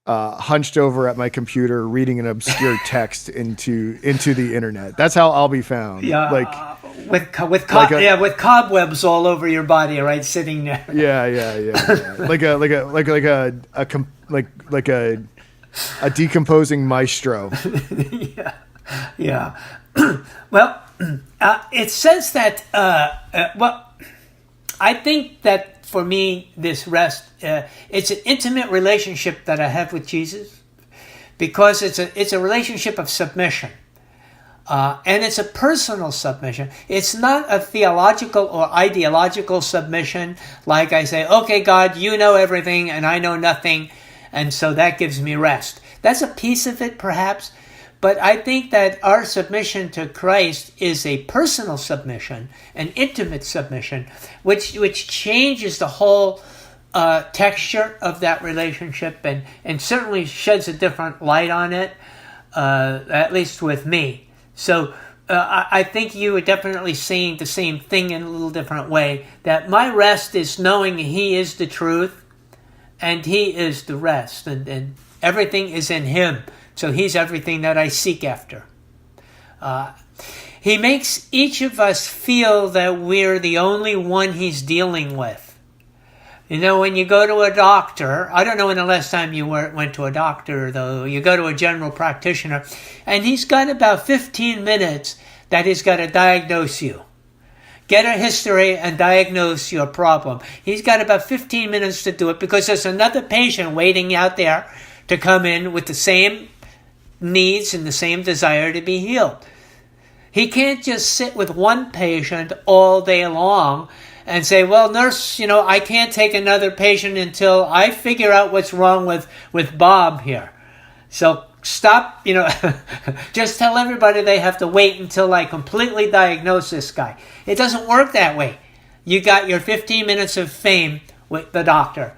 hunched over at my computer reading an obscure text into the internet. That's how I'll be found. Yeah, like with cobwebs all over your body, right, sitting there. Yeah. like a decomposing maestro. Yeah. Well, it says that. I think that for me, this rest, it's an intimate relationship that I have with Jesus, because it's a relationship of submission, and it's a personal submission. It's not a theological or ideological submission, like I say, "Okay, God, you know everything, and I know nothing, and so that gives me rest." That's a piece of it, perhaps. But I think that our submission to Christ is a personal submission, an intimate submission, which changes the whole texture of that relationship and certainly sheds a different light on it, at least with me. So I think you are definitely saying the same thing in a little different way, that my rest is knowing he is the truth and he is the rest, and everything is in him. So he's everything that I seek after. He makes each of us feel that we're the only one he's dealing with. When you go to a doctor, I don't know when the last time you went to a doctor, though, you go to a general practitioner, and he's got about 15 minutes that he's got to diagnose you. Get a history and diagnose your problem. He's got about 15 minutes to do it because there's another patient waiting out there to come in with the same needs and the same desire to be healed. He can't just sit with one patient all day long and say, "Well, nurse, I can't take another patient until I figure out what's wrong with Bob here. So stop, just tell everybody they have to wait until I completely diagnose this guy." It doesn't work that way. You got your 15 minutes of fame with the doctor.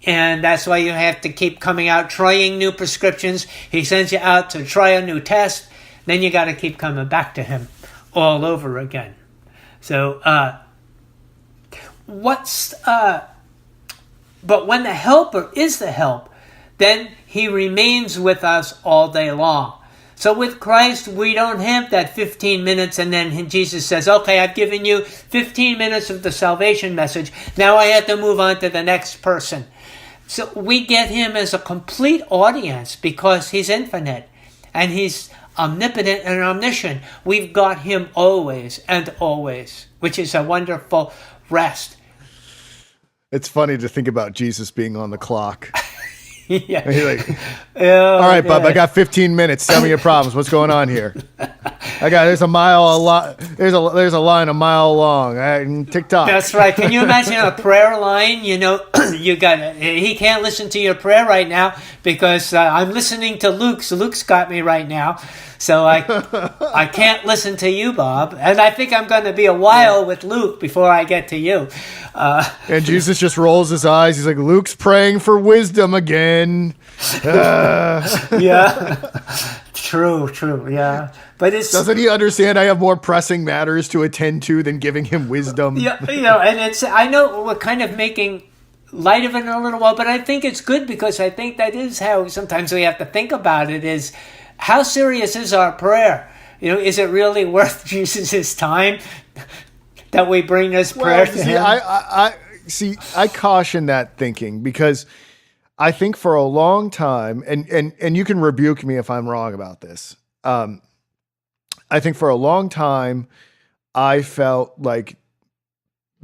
And that's why you have to keep coming out, trying new prescriptions. He sends you out to try a new test. Then you got to keep coming back to him all over again. So, but when the helper is the help, then he remains with us all day long. So with Christ, we don't have that 15 minutes and then Jesus says, "Okay, I've given you 15 minutes of the salvation message. Now I have to move on to the next person." So we get him as a complete audience because he's infinite and he's omnipotent and omniscient. We've got him always and always, which is a wonderful rest. It's funny to think about Jesus being on the clock. Yeah. And he's like, Yeah, all right, bub, I got 15 minutes. Tell me your problems. What's going on here? There's a line a mile long. TikTok. That's right. Can you imagine a prayer line? You know, he can't listen to your prayer right now because I'm listening to Luke's. Luke's got me right now. So I can't listen to you, Bob. And I think I'm going to be a while with Luke before I get to you. And Jesus just rolls his eyes. He's like, Luke's praying for wisdom again. Yeah. True. Yeah. But doesn't he understand I have more pressing matters to attend to than giving him wisdom? Yeah, and I know we're kind of making light of it in a little while, but I think it's good because I think that is how sometimes we have to think about it is how serious is our prayer? You know, is it really worth Jesus' time that we bring this prayer to him? I caution that thinking because I think for a long time, and you can rebuke me if I'm wrong about this. I think for a long time, I felt like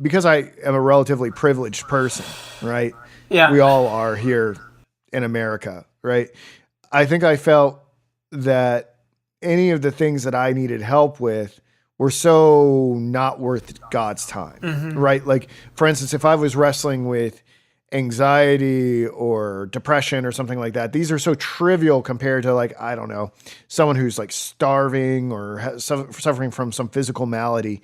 because I am a relatively privileged person, right? Yeah. We all are here in America, right? I think I felt that any of the things that I needed help with were so not worth God's time, right? Like, for instance, if I was wrestling with anxiety or depression or something like that, these are so trivial compared to, like, I don't know, someone who's like starving or suffering from some physical malady.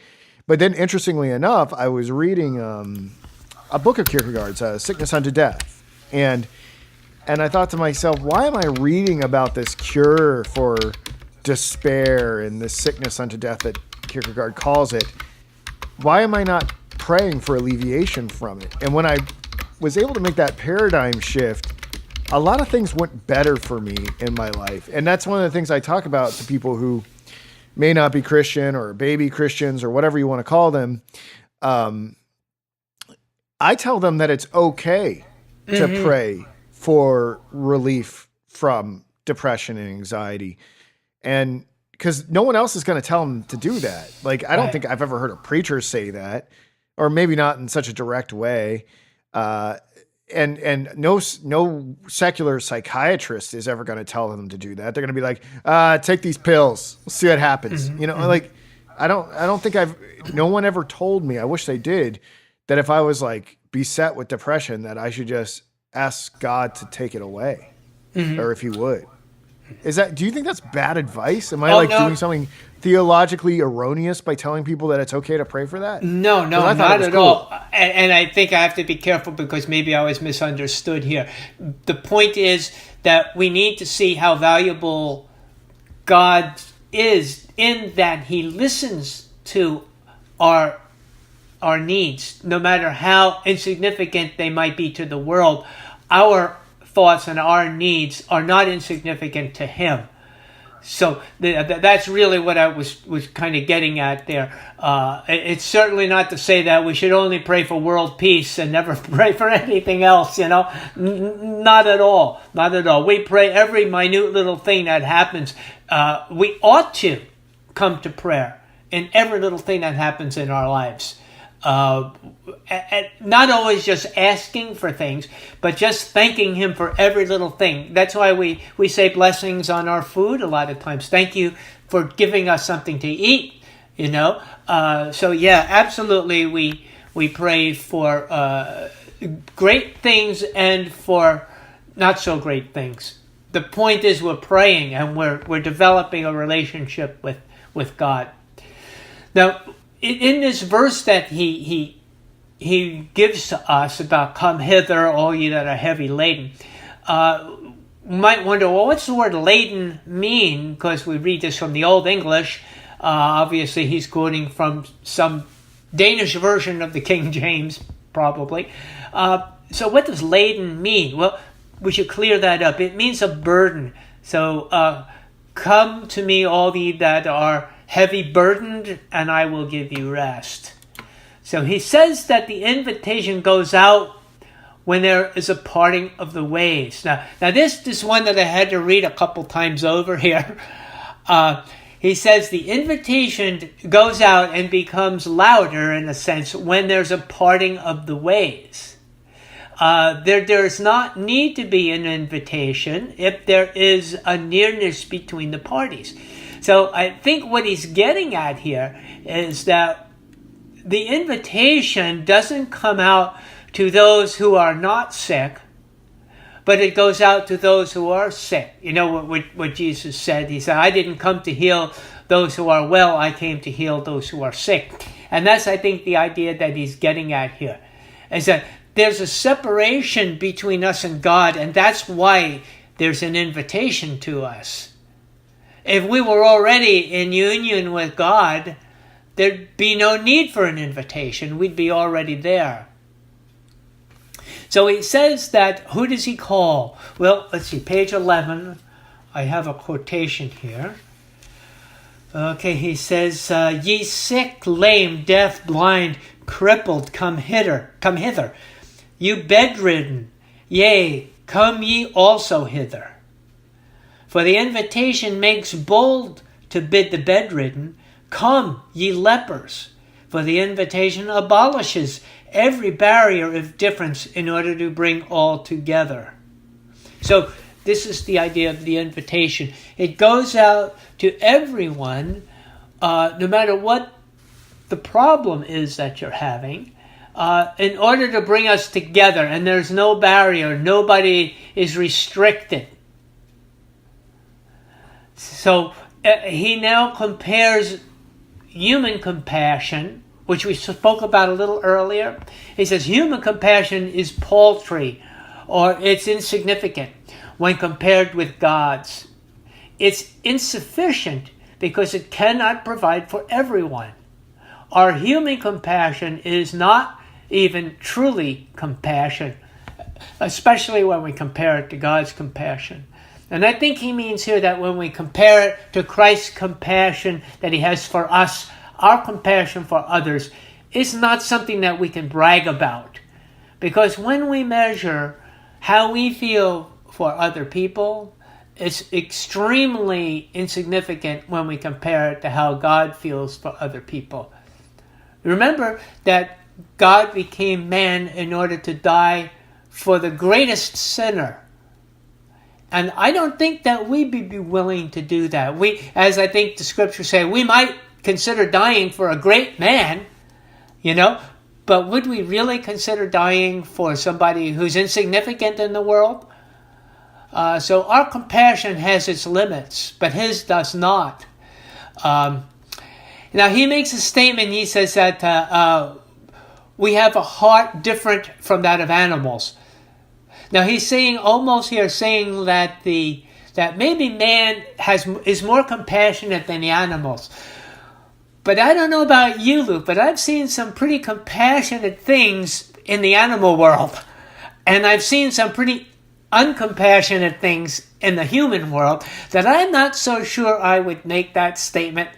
But then interestingly enough, I was reading a book of Kierkegaard's, Sickness Unto Death. And I thought to myself, why am I reading about this cure for despair and this sickness unto death that Kierkegaard calls it? Why am I not praying for alleviation from it? And when I was able to make that paradigm shift, a lot of things went better for me in my life. And that's one of the things I talk about to people who may not be Christian or baby Christians or whatever you want to call them. I tell them that it's okay to pray for relief from depression and anxiety. And because no one else is going to tell them to do that. Like, I don't think I've ever heard a preacher say that, or maybe not in such a direct way. And no secular psychiatrist is ever going to tell them to do that. They're going to be like, take these pills. We'll see what happens. Like, I don't think no one ever told me, I wish they did, that if I was like beset with depression, that I should just ask God to take it away, or if he would. Do you think that's bad advice? Am I doing something theologically erroneous by telling people that it's okay to pray for that? No, not at all. And I think I have to be careful because maybe I was misunderstood here. The point is that we need to see how valuable God is in that he listens to our needs, no matter how insignificant they might be to the world. Our thoughts and our needs are not insignificant to him. So that's really what I was kind of getting at there. It's certainly not to say that we should only pray for world peace and never pray for anything else, Not at all. Not at all. We pray every minute little thing that happens. We ought to come to prayer in every little thing that happens in our lives. Not always just asking for things, but just thanking him for every little thing. That's why we say blessings on our food a lot of times. Thank you for giving us something to eat, So yeah, absolutely we pray for great things and for not so great things. The point is we're praying and we're developing a relationship with God. Now, in this verse that he gives to us about come hither, all ye that are heavy laden, you might wonder, well, what's the word laden mean? Because we read this from the Old English. Obviously, he's quoting from some Danish version of the King James, probably. So what does laden mean? Well, we should clear that up. It means a burden. So come to me, all ye that are heavy burdened, and I will give you rest. So he says that the invitation goes out when there is a parting of the ways. Now this is one that I had to read a couple times over here. He says the invitation goes out and becomes louder, in a sense, when there's a parting of the ways. There does not need to be an invitation if there is a nearness between the parties. So I think what he's getting at here is that the invitation doesn't come out to those who are not sick, but it goes out to those who are sick. You know what Jesus said? He said, I didn't come to heal those who are well, I came to heal those who are sick. And that's, I think, the idea that he's getting at here, is that there's a separation between us and God, and that's why there's an invitation to us. If we were already in union with God, there'd be no need for an invitation. We'd be already there. So he says that, who does he call? Well, let's see, page 11. I have a quotation here. Okay, he says, ye sick, lame, deaf, blind, crippled, come hither. You bedridden, yea, come ye also hither. For the invitation makes bold to bid the bedridden, come, ye lepers. For the invitation abolishes every barrier of difference in order to bring all together. So this is the idea of the invitation. It goes out to everyone, no matter what the problem is that you're having, in order to bring us together. And there's no barrier. Nobody is restricted. So he now compares human compassion, which we spoke about a little earlier. He says human compassion is paltry, or it's insignificant when compared with God's. It's insufficient because it cannot provide for everyone. Our human compassion is not even truly compassion, especially when we compare it to God's compassion. And I think he means here that when we compare it to Christ's compassion that he has for us, our compassion for others is not something that we can brag about. Because when we measure how we feel for other people, it's extremely insignificant when we compare it to how God feels for other people. Remember that God became man in order to die for the greatest sinner. And I don't think that we'd be willing to do that. As I think the scriptures say, we might consider dying for a great man, but would we really consider dying for somebody who's insignificant in the world? So our compassion has its limits, but his does not. Now he makes a statement. He says that we have a heart different from that of animals. Now he's saying that maybe man is more compassionate than the animals. But I don't know about you, Luke, but I've seen some pretty compassionate things in the animal world. And I've seen some pretty uncompassionate things in the human world that I'm not so sure I would make that statement.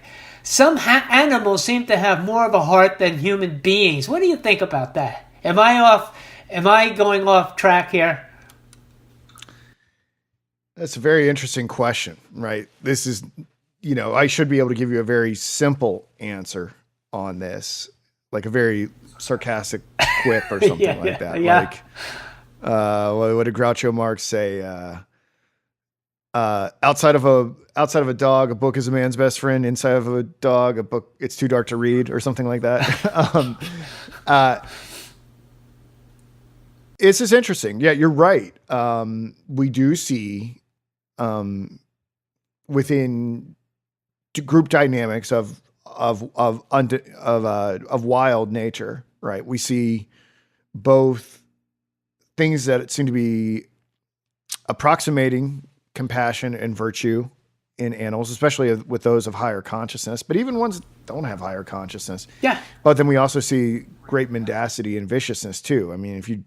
Some animals seem to have more of a heart than human beings. What do you think about that? Am I going off track here? That's a very interesting question, right? This is, I should be able to give you a very simple answer on this, like a very sarcastic quip or something like that. Yeah. Like, what did Groucho Marx say? Outside of a dog, a book is a man's best friend. Inside of a dog, a book, it's too dark to read, or something like that. This is interesting. Yeah, you're right. We do see within group dynamics of wild nature, right? We see both things that seem to be approximating compassion and virtue in animals, especially with those of higher consciousness, but even ones that don't have higher consciousness. Yeah. But then we also see great mendacity and viciousness too. I mean, if you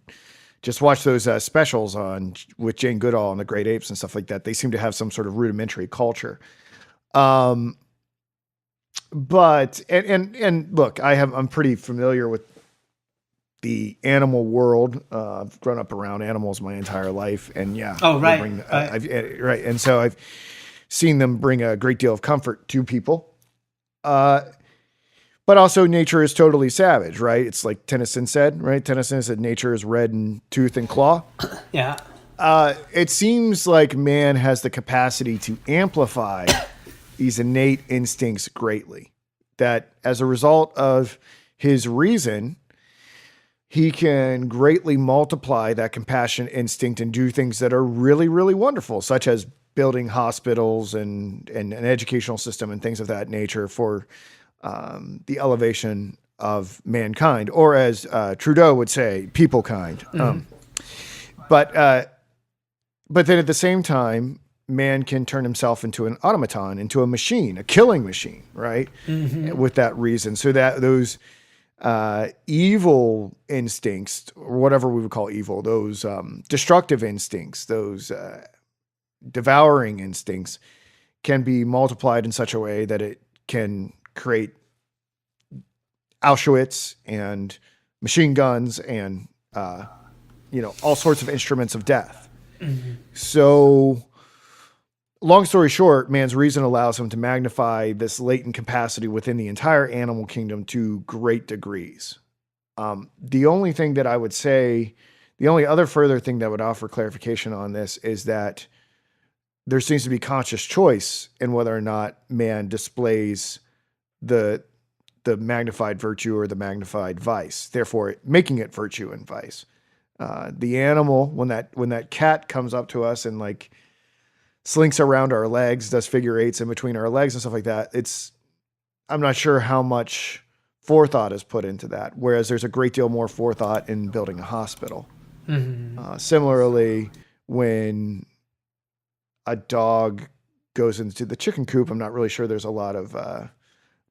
just watch those specials with Jane Goodall and the Great Apes and stuff like that, they seem to have some sort of rudimentary culture. But look, I'm pretty familiar with the animal world. I've grown up around animals my entire life, and yeah. Oh, right. Right. And so I've seen them bring a great deal of comfort to people. But also nature is totally savage, right? It's like Tennyson said, right? Tennyson said nature is red in tooth and claw. Yeah. It seems like man has the capacity to amplify these innate instincts greatly. That as a result of his reason, he can greatly multiply that compassion instinct and do things that are really, really wonderful, such as building hospitals and an educational system and things of that nature for the elevation of mankind, or as Trudeau would say, people kind. But then at the same time, man can turn himself into an automaton, into a machine, a killing machine, right? With that reason. So that those evil instincts, or whatever we would call evil, those destructive instincts, those devouring instincts can be multiplied in such a way that it can create Auschwitz and machine guns and, all sorts of instruments of death. So long story short, man's reason allows him to magnify this latent capacity within the entire animal kingdom to great degrees. The only thing that I would say, the only other further thing that would offer clarification on this is that there seems to be conscious choice in whether or not man displays the magnified virtue or the magnified vice, therefore making it virtue and vice. The animal, when that cat comes up to us and like slinks around our legs, does figure eights in between our legs and stuff like that, I'm not sure how much forethought is put into that. Whereas there's a great deal more forethought in building a hospital. Similarly, when a dog goes into the chicken coop, I'm not really sure there's a lot of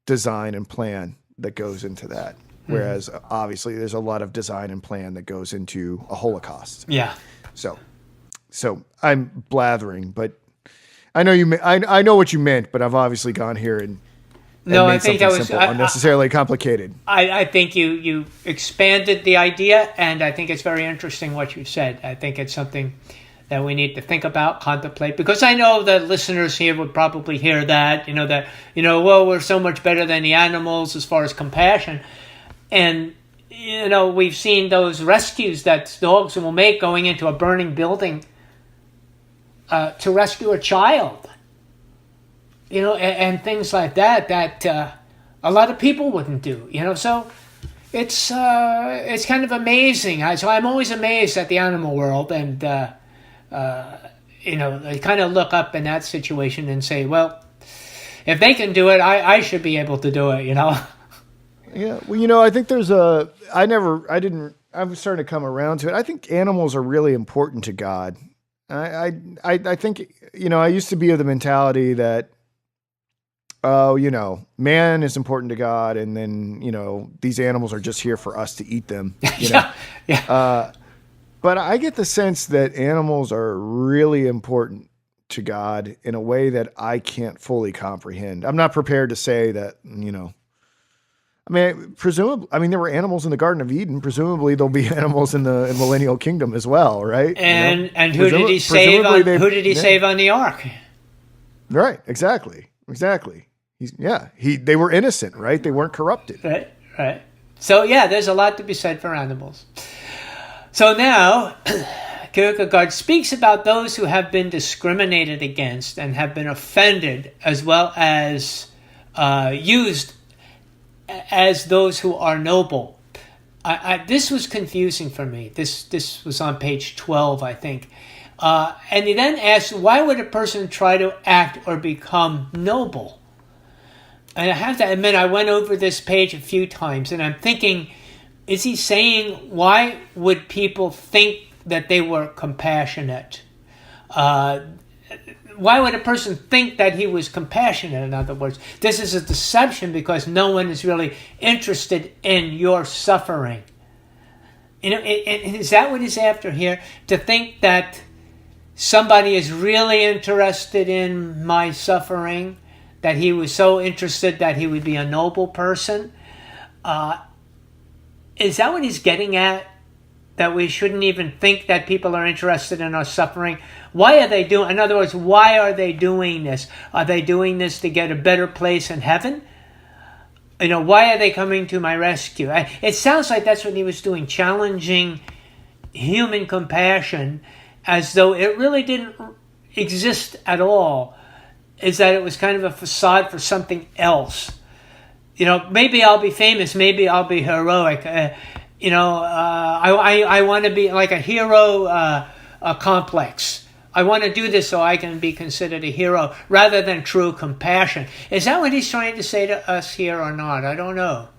design and plan that goes into that. Whereas obviously there's a lot of design and plan that goes into a Holocaust. Yeah. So I'm blathering, but I know I know what you meant, but I've obviously gone here and no, made I think something that was simple, unnecessarily complicated. I think you expanded the idea, and I think it's very interesting what you said. I think it's something that we need to think about, contemplate, because I know that listeners here would probably hear that, well, we're so much better than the animals as far as compassion. And, we've seen those rescues that dogs will make going into a burning building to rescue a child, and things like that a lot of people wouldn't do, so it's kind of amazing. So I'm always amazed at the animal world, and, I kind of look up in that situation and say, well, if they can do it, I should be able to do it, Yeah, well, I think there's I'm starting to come around to it. I think animals are really important to God. I think, I used to be of the mentality that, man is important to God, and then, these animals are just here for us to eat them. Yeah. But I get the sense that animals are really important to God in a way that I can't fully comprehend. I'm not prepared to say that, presumably, there were animals in the Garden of Eden. Presumably, there'll be animals in the millennial kingdom as well, right? And who did he save? Who did he save on the ark? Right. Exactly. They were innocent, right? They weren't corrupted. Right. So there's a lot to be said for animals. So now, Kierkegaard speaks about those who have been discriminated against and have been offended, as well as used as those who are noble. This was confusing for me. This was on page 12, I think. And he then asks, why would a person try to act or become noble? And I have to admit, I went over this page a few times, and I'm thinking, is he saying, why would people think that they were compassionate? Why would a person think that he was compassionate, in other words? This is a deception because no one is really interested in your suffering. And is that what he's after here? To think that somebody is really interested in my suffering, that he was so interested that he would be a noble person? Is that what he's getting at? That we shouldn't even think that people are interested in our suffering? Why are they doing? In other words, why are they doing this? Are they doing this to get a better place in heaven? why are they coming to my rescue? It sounds like that's what he was doing, challenging human compassion as though it really didn't exist at all, is that it was kind of a facade for something else. Maybe I'll be famous, maybe I'll be heroic. I want to be like a hero complex. I want to do this so I can be considered a hero rather than true compassion. Is that what he's trying to say to us here or not? I don't know.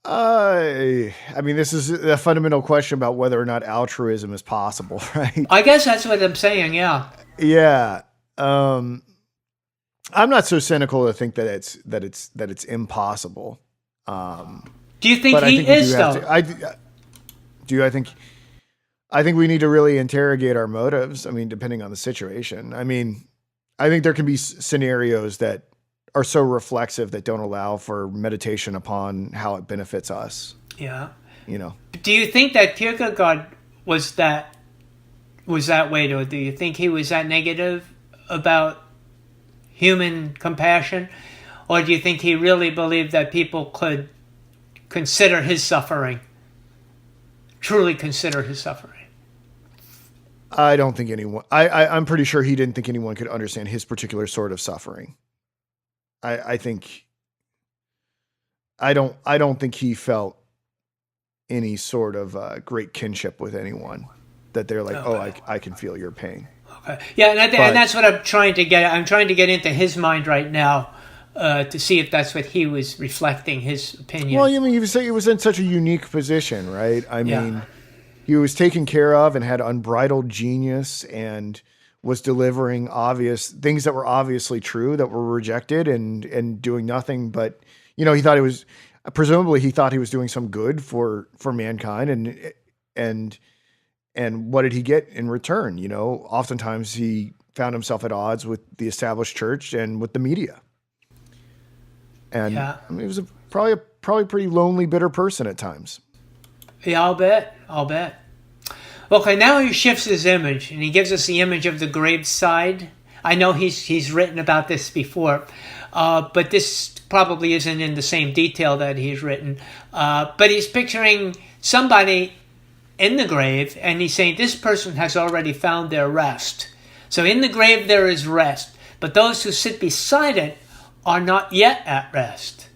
I mean, this is a fundamental question about whether or not altruism is possible, right? I guess that's what I'm saying, yeah. Yeah. I'm not so cynical to think that it's impossible. Do you think he is, though? I think we need to really interrogate our motives. I mean, depending on the situation. I mean, I think there can be scenarios that are so reflexive that don't allow for meditation upon how it benefits us. Yeah. Do you think that Kierkegaard was that way, or do you think he was that negative about human compassion? Or do you think he really believed that people could consider his suffering, truly consider his suffering? I don't think anyone, I'm pretty sure he didn't think anyone could understand his particular sort of suffering. I don't think he felt any sort of great kinship with anyone, that they're like, I can feel your pain. Okay. Yeah, and that's what I'm trying to get at. I'm trying to get into his mind right now to see if that's what he was reflecting, his opinion. Well, I mean, he was in such a unique position, right? I mean, he was taken care of and had unbridled genius and was delivering obvious things that were obviously true that were rejected and doing nothing. But, he thought he thought he was doing some good for mankind. And what did he get in return? Oftentimes he found himself at odds with the established church and with the media. And I mean, he was probably a pretty lonely, bitter person at times. Yeah, I'll bet. Okay, now he shifts his image, and he gives us the image of the graveside. I know he's written about this before, but this probably isn't in the same detail that he's written. But he's picturing somebody in the grave, and he's saying this person has already found their rest. So in the grave there is rest, but those who sit beside it are not yet at rest.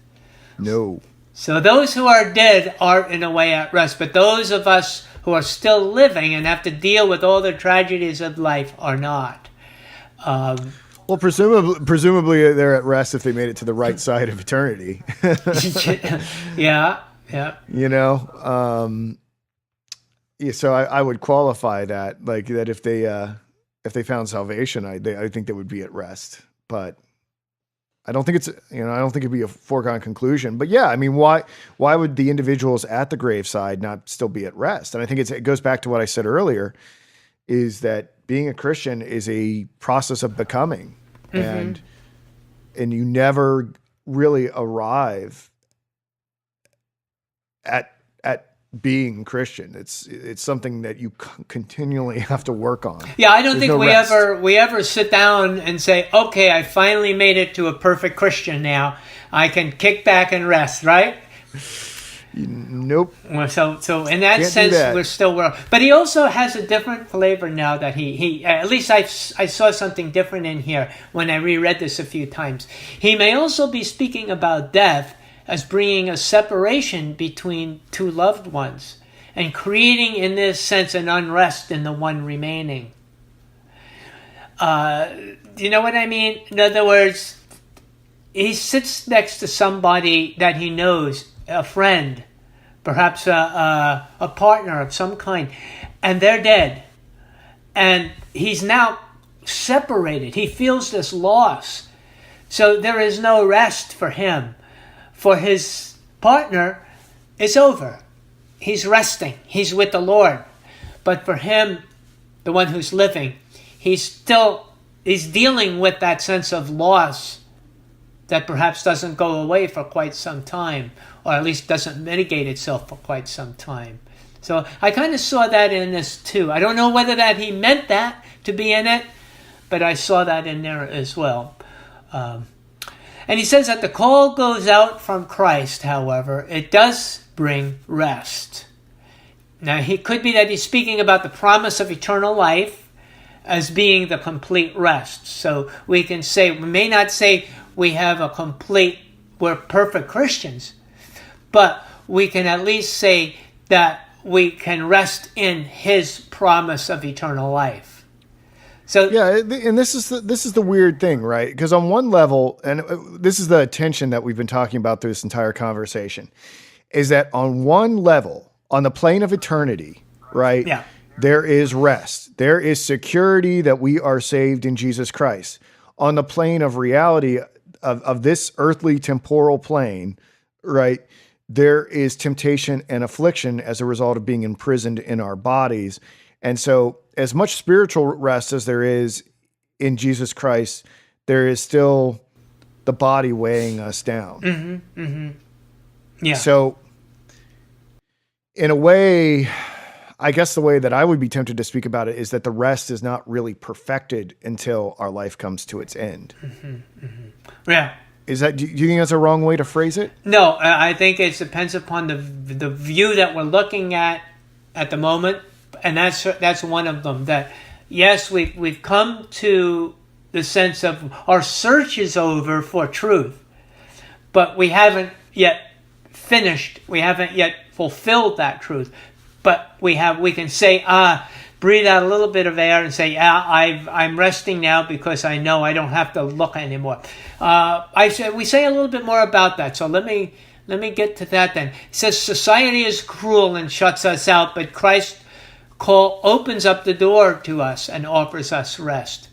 No. So those who are dead are in a way at rest, but those of us who are still living and have to deal with all the tragedies of life are not. Well, presumably they're at rest if they made it to the right side of eternity. Yeah. So I would qualify that, like that if they found salvation, I think they would be at rest. But I don't think I don't think it'd be a foregone conclusion. But yeah, I mean, why would the individuals at the graveside not still be at rest? And I think it goes back to what I said earlier, is that being a Christian is a process of becoming, and you never really arrive at being Christian. It's something that you continually have to work on. Yeah, I don't think we ever sit down and say, okay, I finally made it to a perfect Christian now. I can kick back and rest, right? Nope. Well, so in that sense, we're still working. But he also has a different flavor now that he at least I saw something different in here when I reread this a few times. He may also be speaking about death as bringing a separation between two loved ones and creating, in this sense, an unrest in the one remaining. Do you know what I mean? In other words, he sits next to somebody that he knows, a friend, perhaps a partner of some kind, and they're dead. And he's now separated. He feels this loss. So there is no rest for him. For his partner, it's over. He's resting. He's with the Lord. But for him, the one who's living, he's dealing with that sense of loss that perhaps doesn't go away for quite some time, or at least doesn't mitigate itself for quite some time. So I kind of saw that in this too. I don't know whether that he meant that to be in it, but I saw that in there as well. And he says that the call goes out from Christ, however, it does bring rest. Now, it could be that he's speaking about the promise of eternal life as being the complete rest. So we may not say we're perfect Christians, but we can at least say that we can rest in his promise of eternal life. So yeah, and this is the weird thing, right? Because on one level, and this is the tension that we've been talking about through this entire conversation, is that on one level, on the plane of eternity, right? Yeah. There is rest. There is security that we are saved in Jesus Christ. On the plane of reality of this earthly temporal plane, right? There is temptation and affliction as a result of being imprisoned in our bodies. And so as much spiritual rest as there is in Jesus Christ, there is still the body weighing us down. Mm-hmm, mm-hmm. Yeah. So in a way, I guess the way that I would be tempted to speak about it is that the rest is not really perfected until our life comes to its end. Mm-hmm, mm-hmm. Yeah. Do you think that's a wrong way to phrase it? No, I think it depends upon the view that we're looking at the moment. And that's one of them. That yes, we've come to the sense of our search is over for truth, but we haven't yet finished. We haven't yet fulfilled that truth. But we can say, breathe out a little bit of air and say, yeah, I'm resting now because I know I don't have to look anymore. We say a little bit more about that. So let me get to that then. It says society is cruel and shuts us out, but Christ call opens up the door to us and offers us rest.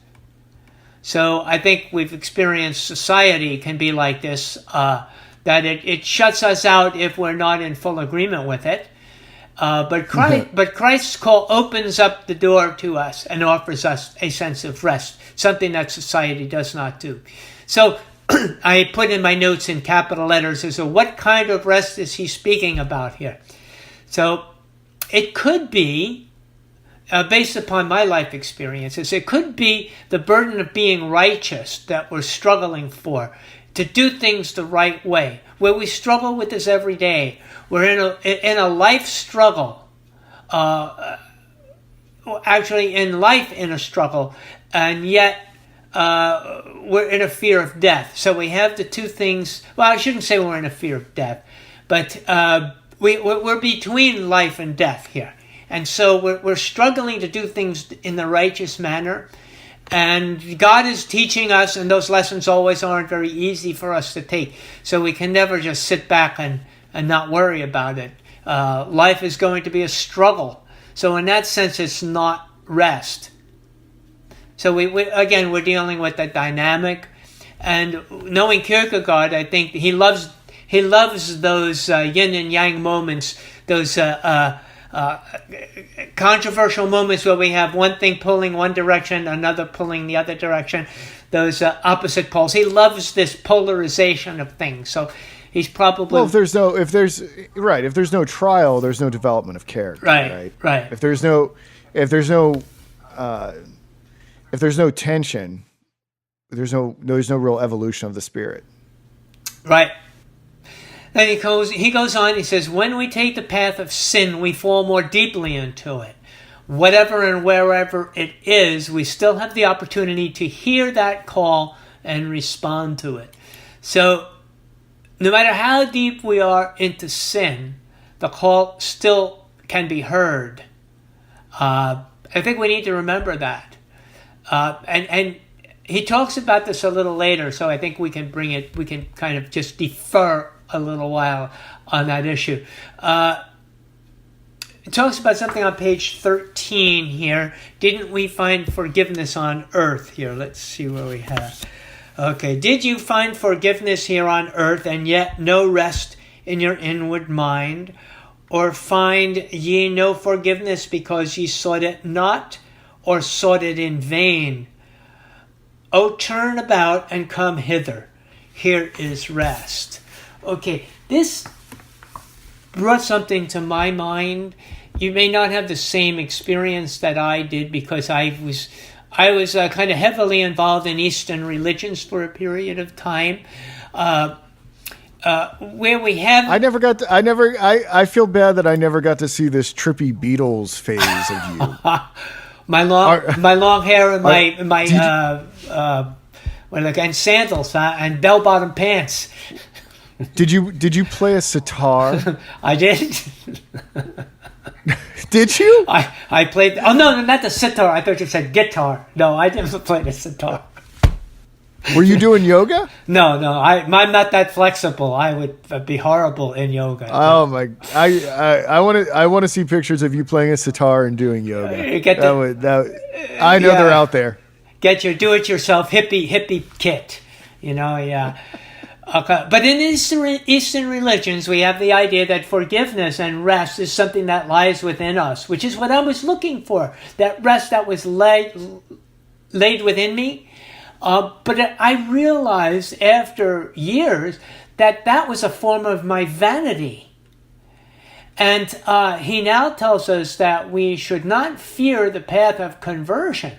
So I think we've experienced society can be like this, that it shuts us out if we're not in full agreement with it. But Christ's call opens up the door to us and offers us a sense of rest, something that society does not do. So I put in my notes in capital letters, so what kind of rest is he speaking about here? So it could be, based upon my life experiences, it could be the burden of being righteous that we're struggling for, to do things the right way, where we struggle with this every day. We're in a life struggle, actually in life in a struggle, and yet we're in a fear of death. So we have the two things. Well, I shouldn't say we're in a fear of death, but we're between life and death here. And so we're struggling to do things in the righteous manner. And God is teaching us, and those lessons always aren't very easy for us to take. So we can never just sit back and not worry about it. Life is going to be a struggle. So in that sense, it's not rest. So we're dealing with that dynamic. And knowing Kierkegaard, I think he loves those yin and yang moments, those controversial moments where we have one thing pulling one direction, another pulling the other direction, those opposite poles. He loves this polarization of things. So he's probably if there's no trial, there's no development of character. Right. If there's no tension, there's no real evolution of the spirit. Right. Then he goes on, he says, when we take the path of sin, we fall more deeply into it. Whatever and wherever it is, we still have the opportunity to hear that call and respond to it. So no matter how deep we are into sin, the call still can be heard. I think we need to remember that. And he talks about this a little later, so I think we can kind of just defer a little while on that issue. It talks about something on page 13 here. Didn't we find forgiveness on earth here? Let's see where we have. Okay. Did you find forgiveness here on earth, and yet no rest in your inward mind? Or find ye no forgiveness because ye sought it not, or sought it in vain? O turn about and come hither. Here is rest. Okay, this brought something to my mind. You may not have the same experience that I did because I was I was kind of heavily involved in Eastern religions for a period of time. Where we have, I feel bad that I never got to see this trippy Beatles phase of you. my long hair and and sandals and bell bottom pants. Did you play a sitar? I did. Did you? I played. Oh no, not the sitar. I thought you said guitar. No, I didn't play the sitar. Were you doing yoga? No. I'm not that flexible. I would be horrible in yoga. Oh my! I want to see pictures of you playing a sitar and doing yoga. I know they're out there. Get your do-it-yourself hippie kit. Yeah. Okay. But in Eastern religions, we have the idea that forgiveness and rest is something that lies within us, which is what I was looking for. That rest that was laid within me. But I realized after years that was a form of my vanity. And he now tells us that we should not fear the path of conversion.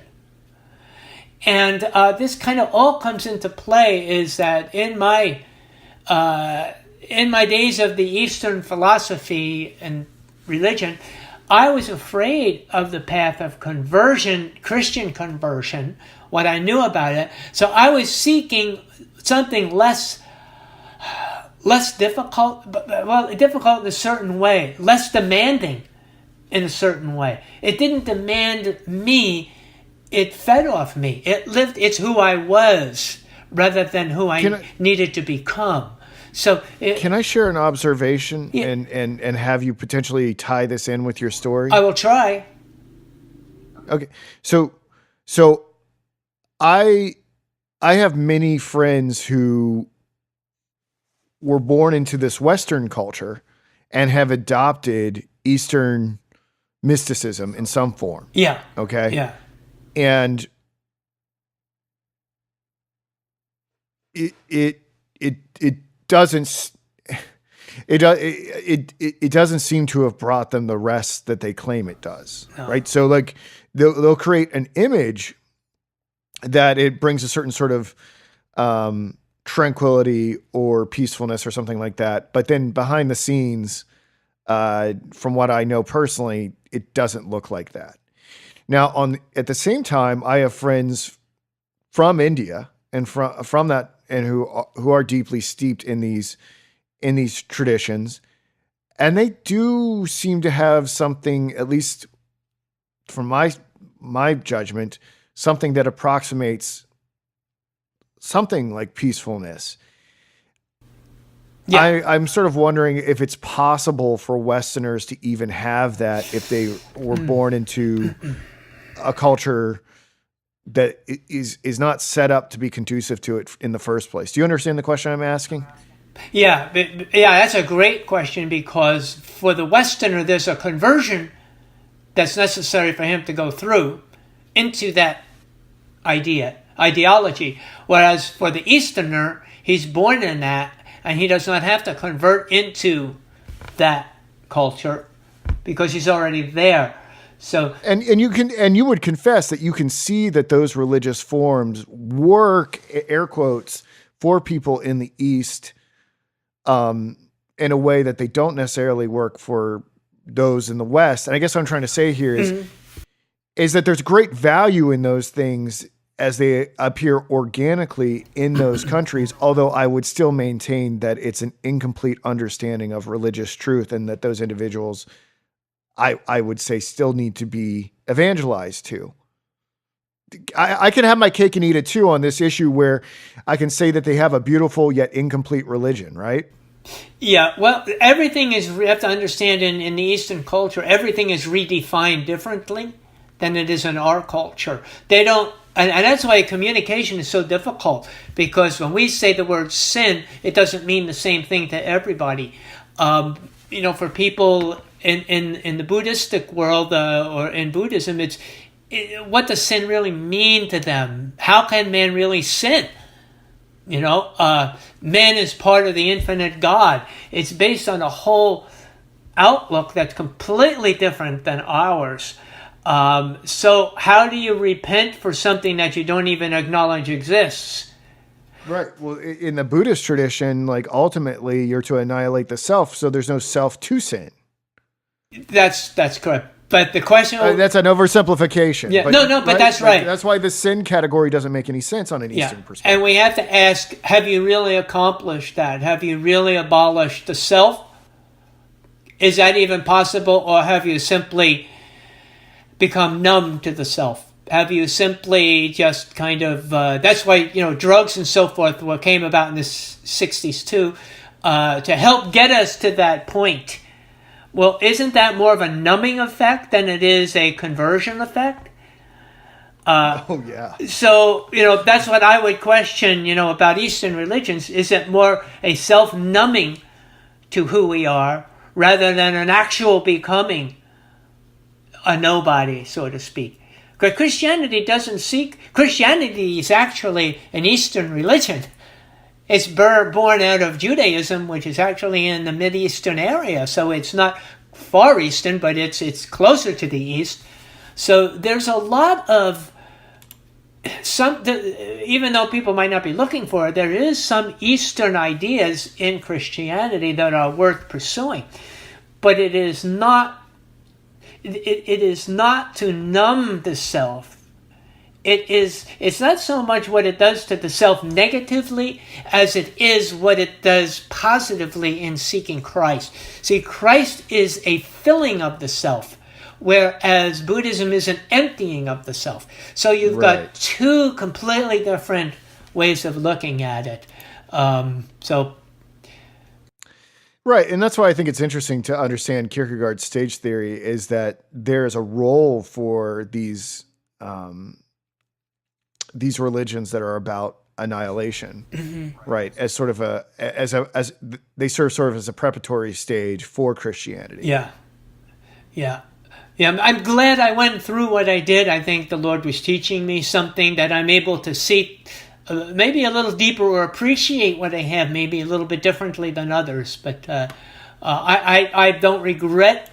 And this kind of all comes into play is that in my days of the Eastern philosophy and religion, I was afraid of the path of conversion, Christian conversion, what I knew about it. So I was seeking something less difficult, difficult in a certain way, less demanding in a certain way. It didn't demand me. It fed off me. It's who I was rather than who I needed to become. So can I share an observation and have you potentially tie this in with your story? I will try. Okay. So I have many friends who were born into this Western culture and have adopted Eastern mysticism in some form. Yeah. Okay. Yeah. And it doesn't seem to have brought them the rest that they claim it does. No. Right. So like they'll create an image that it brings a certain sort of tranquility or peacefulness or something like that. But then behind the scenes, from what I know personally, it doesn't look like that. Now, at the same time, I have friends from India and from that, and who are deeply steeped in these traditions, and they do seem to have something, at least from my judgment, something that approximates something like peacefulness. Yeah. I'm sort of wondering if it's possible for Westerners to even have that if they were born into a culture that is not set up to be conducive to it in the first place. Do you understand the question I'm asking? Yeah, that's a great question, because for the Westerner, there's a conversion that's necessary for him to go through into that ideology. Whereas for the Easterner, he's born in that, and he does not have to convert into that culture because he's already there. So and you would confess that you can see that those religious forms work, air quotes, for people in the East, in a way that they don't necessarily work for those in the West. And I guess what I'm trying to say here is that there's great value in those things as they appear organically in those countries, although I would still maintain that it's an incomplete understanding of religious truth, and that those individuals, I would say, still need to be evangelized to. I can have my cake and eat it too on this issue, where I can say that they have a beautiful yet incomplete religion, right? Yeah, well, everything is, you have to understand, in the Eastern culture, everything is redefined differently than it is in our culture. They don't, and that's why communication is so difficult, because when we say the word sin, it doesn't mean the same thing to everybody. For people in the Buddhistic world, or in Buddhism, what does sin really mean to them? How can man really sin? Man is part of the infinite God. It's based on a whole outlook that's completely different than ours. So how do you repent for something that you don't even acknowledge exists? Right. Well, in the Buddhist tradition, like ultimately you're to annihilate the self, so there's no self to sin. That's correct. But the question... that's an oversimplification. Yeah, but that's right. That's why the sin category doesn't make any sense on an Eastern perspective. And we have to ask, have you really accomplished that? Have you really abolished the self? Is that even possible? Or have you simply become numb to the self? Have you simply just kind of... that's why, drugs and so forth came about in the 60s too, to help get us to that point. Well, isn't that more of a numbing effect than it is a conversion effect? Oh, yeah. So, that's what I would question, about Eastern religions. Is it more a self-numbing to who we are rather than an actual becoming a nobody, so to speak? Because Christianity is actually an Eastern religion. It's born out of Judaism, which is actually in the Mideastern area. So it's not far Eastern, but it's closer to the East. So there's a lot of even though people might not be looking for it, there is some Eastern ideas in Christianity that are worth pursuing. But it is not to numb the self. It's not so much what it does to the self negatively as it is what it does positively in seeking Christ. See, Christ is a filling of the self, whereas Buddhism is an emptying of the self. So you've got two completely different ways of looking at it. Right, and that's why I think it's interesting to understand Kierkegaard's stage theory is that there is a role for these religions that are about annihilation, right? As sort of as they serve sort of as a preparatory stage for Christianity. Yeah. I'm glad I went through what I did. I think the Lord was teaching me something that I'm able to see maybe a little deeper or appreciate what I have maybe a little bit differently than others. But I don't regret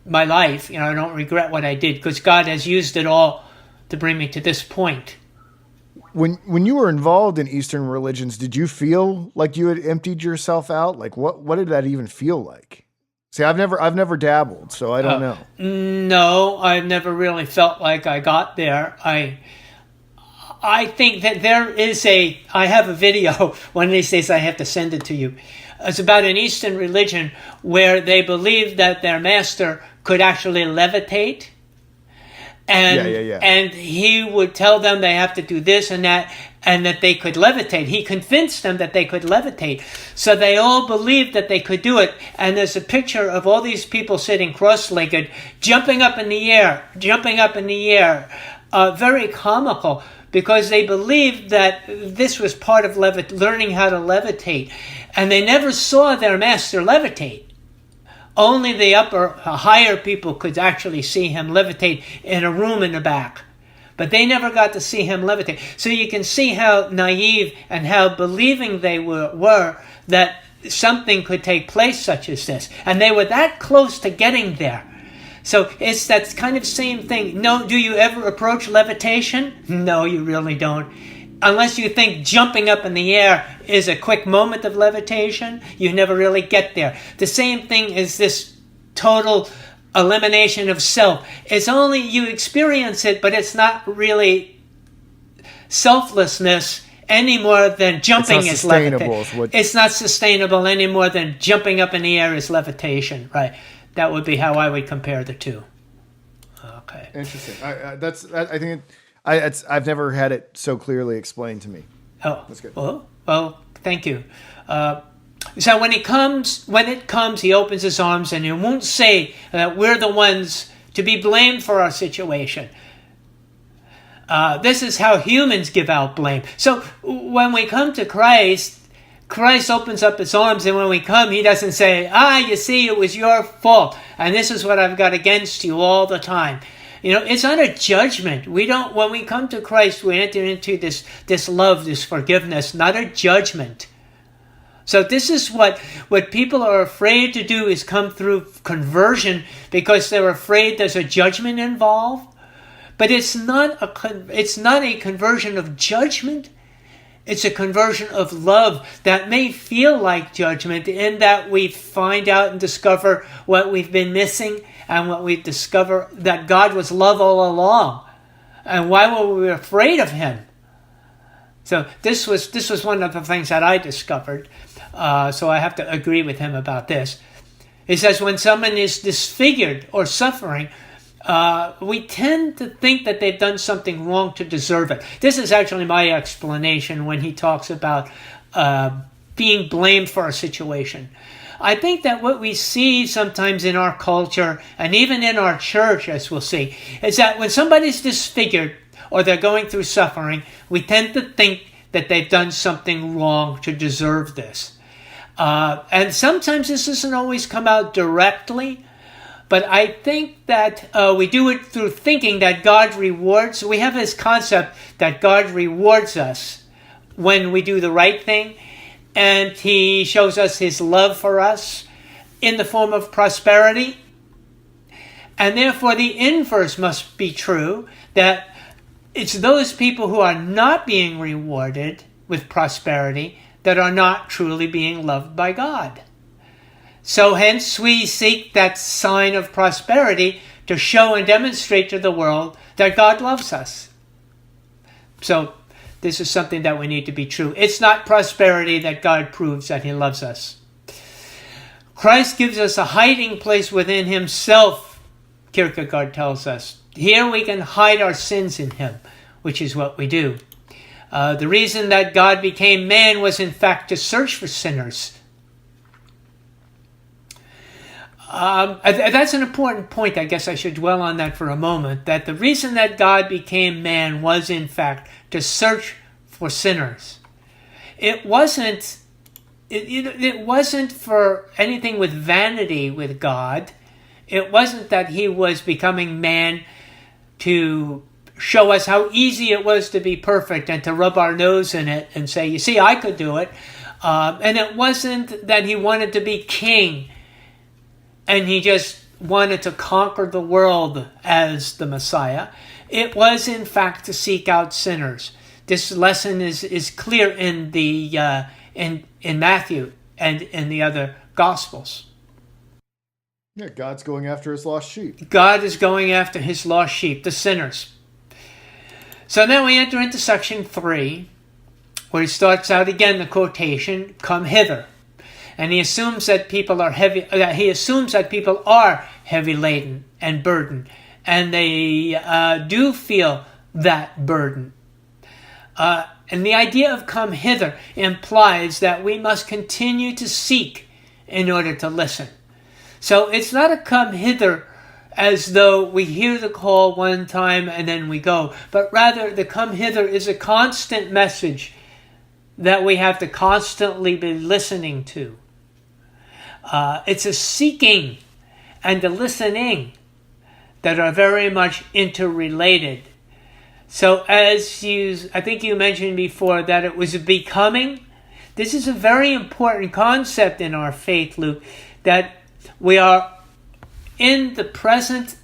my life. I don't regret what I did because God has used it all to bring me to this point. When you were involved in Eastern religions, did you feel like you had emptied yourself out? Like what did that even feel like? See, I've never dabbled, so I don't know. No, I've never really felt like I got there. I think that I have a video, one of these days I have to send it to you. It's about an Eastern religion where they believe that their master could actually levitate. And he would tell them they have to do this and that, and that they could levitate. He convinced them that they could levitate. So they all believed that they could do it. And there's a picture of all these people sitting cross-legged, jumping up in the air. Very comical, because they believed that this was part of learning how to levitate. And they never saw their master levitate. Only the higher people could actually see him levitate in a room in the back. But they never got to see him levitate. So you can see how naive and how believing they were that something could take place such as this. And they were that close to getting there. So it's that kind of same thing. No, do you ever approach levitation? No, you really don't. Unless you think jumping up in the air is a quick moment of levitation, you never really get there. The same thing is this total elimination of self. It's only you experience it, but it's not really selflessness any more than jumping is levitation. It's not sustainable any more than jumping up in the air is levitation, right? That would be how I would compare the two. Okay. Interesting. I think I've never had it so clearly explained to me. Oh, that's good. Well, thank you. So when it comes, he opens his arms and he won't say that we're the ones to be blamed for our situation. This is how humans give out blame. So when we come to Christ opens up his arms, and when we come, he doesn't say, you see, it was your fault, and this is what I've got against you all the time. It's not a judgment. When we come to Christ, we enter into this love, this forgiveness, not a judgment. So this is what people are afraid to do, is come through conversion because they're afraid there's a judgment involved. But it's not a conversion of judgment. It's a conversion of love that may feel like judgment, in that we find out and discover what we've been missing, and what we discover that God was love all along. And why were we afraid of him? So this was one of the things that I discovered. So I have to agree with him about this. He says when someone is disfigured or suffering, we tend to think that they've done something wrong to deserve it. This is actually my explanation when he talks about being blamed for a situation. I think that what we see sometimes in our culture, and even in our church, as we'll see, is that when somebody's disfigured or they're going through suffering, we tend to think that they've done something wrong to deserve this. And sometimes this doesn't always come out directly, but I think that we do it through thinking that God rewards. We have this concept that God rewards us when we do the right thing, and he shows us his love for us in the form of prosperity. And therefore the inverse must be true, that it's those people who are not being rewarded with prosperity that are not truly being loved by God. So hence we seek that sign of prosperity to show and demonstrate to the world that God loves us. So this is something that we need to be true. It's not prosperity that God proves that he loves us. Christ gives us a hiding place within himself, Kierkegaard tells us. Here we can hide our sins in him, which is what we do. The reason that God became man was in fact to search for sinners. That's an important point. I guess I should dwell on that for a moment. That the reason that God became man was in fact to search for sinners. It wasn't for anything with vanity with God. It wasn't that he was becoming man to show us how easy it was to be perfect and to rub our nose in it and say, you see, I could do it. And it wasn't that he wanted to be king and he just wanted to conquer the world as the Messiah. It was, in fact, to seek out sinners. This lesson is clear in the in Matthew and in the other Gospels. Yeah, God's going after his lost sheep. God is going after his lost sheep, the sinners. So now we enter into section 3, where he starts out again the quotation, "Come hither," and he assumes that people are heavy laden and burdened, and they do feel that burden. And the idea of "come hither" implies that we must continue to seek in order to listen. So it's not a "come hither" as though we hear the call one time and then we go, but rather the "come hither" is a constant message that we have to constantly be listening to. It's a seeking and a listening that are very much interrelated. So I think you mentioned before that it was a becoming. This is a very important concept in our faith, Luke, that we are in the present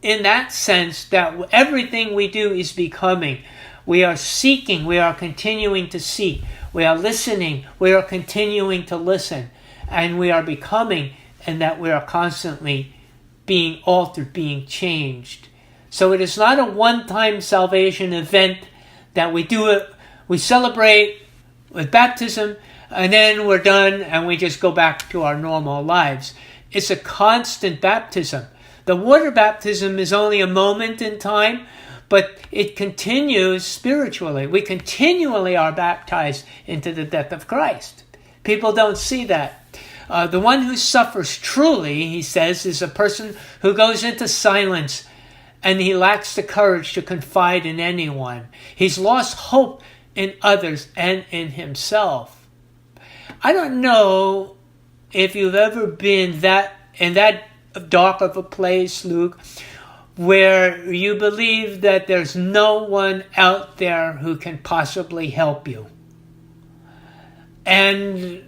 in that sense that everything we do is becoming. We are seeking, we are continuing to seek. We are listening, we are continuing to listen. And we are becoming in that we are constantly being altered, being changed. So it is not a one-time salvation event that we do it, we celebrate with baptism, and then we're done and we just go back to our normal lives. It's a constant baptism. The water baptism is only a moment in time, but it continues spiritually. We continually are baptized into the death of Christ. People don't see that. The one who suffers truly, he says, is a person who goes into silence and he lacks the courage to confide in anyone. He's lost hope in others and in himself. I don't know if you've ever been in that dark of a place, Luke, where you believe that there's no one out there who can possibly help you. And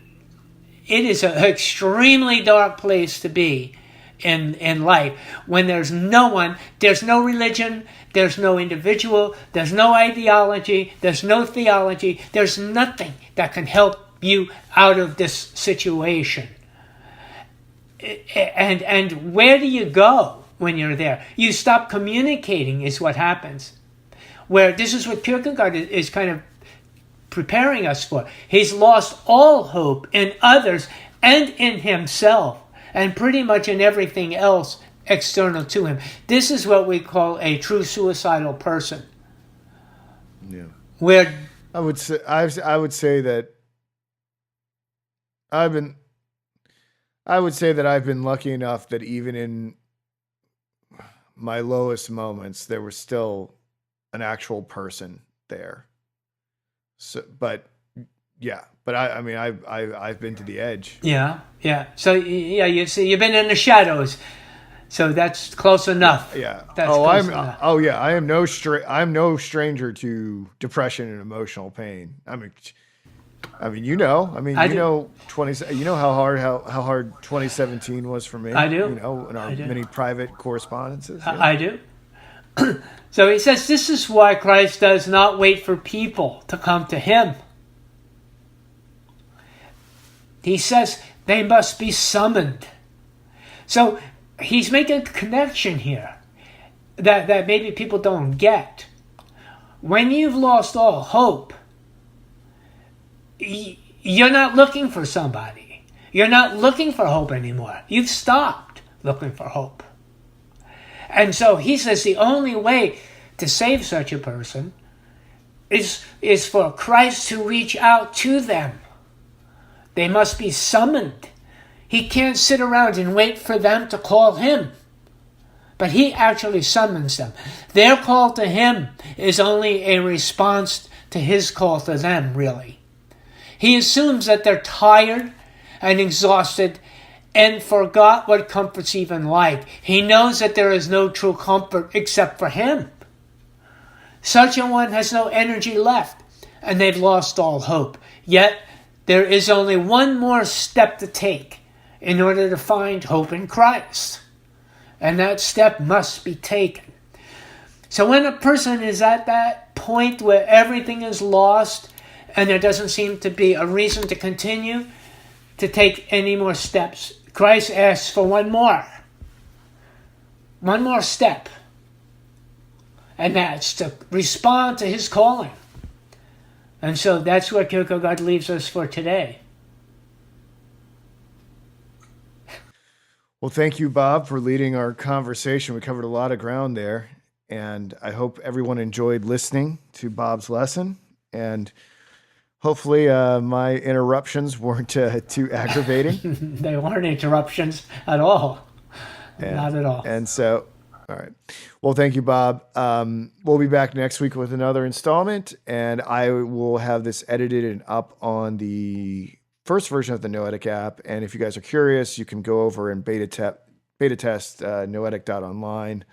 it is an extremely dark place to be in life when there's no one, there's no religion, there's no individual, there's no ideology, there's no theology, there's nothing that can help you out of this situation. And where do you go when you're there? You stop communicating is what happens. Where this is what Kierkegaard is kind of preparing us for. He's lost all hope in others and in himself, and pretty much in everything else external to him. This is what we call a true suicidal person. Yeah. Where I would say that I've been lucky enough that even in my lowest moments, there was still an actual person there. So, but I've been to the edge. Yeah. So you see, you've been in the shadows, so that's close enough. Yeah. That's close enough. I'm no stranger to depression and emotional pain. I mean, you know how hard 2017 was for me. I do. In our many private correspondences. Yeah. I do. So he says this is why Christ does not wait for people to come to him. He says they must be summoned. So he's making a connection here that maybe people don't get. When you've lost all hope, you're not looking for somebody. You're not looking for hope anymore. You've stopped looking for hope. And so he says the only way to save such a person is for Christ to reach out to them. They must be summoned. He can't sit around and wait for them to call him. But he actually summons them. Their call to him is only a response to his call to them, really. He assumes that they're tired and exhausted and forgot what comfort's even like. He knows that there is no true comfort except for him. Such a one has no energy left, and they've lost all hope. Yet, there is only one more step to take in order to find hope in Christ. And that step must be taken. So when a person is at that point where everything is lost and there doesn't seem to be a reason to continue to take any more steps, Christ asks for one more step. And that's to respond to his calling. And so that's where Kierkegaard leaves us for today. Well, thank you, Bob, for leading our conversation. We covered a lot of ground there, and I hope everyone enjoyed listening to Bob's lesson. And hopefully my interruptions weren't too aggravating. They weren't interruptions at all. Not at all. And so, all right. Well, thank you, Bob. We'll be back next week with another installment, and I will have this edited and up on the first version of the Noetic app. And if you guys are curious, you can go over and beta test noetic.online.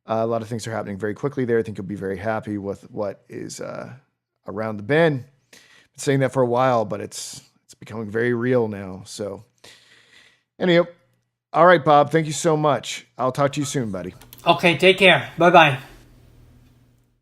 A lot of things are happening very quickly there. I think you'll be very happy with what is around the bend. Been saying that for a while, but it's becoming very real now. So anyhow, all right, Bob, thank you so much. I'll talk to you soon, buddy. Okay, take care. Bye-bye.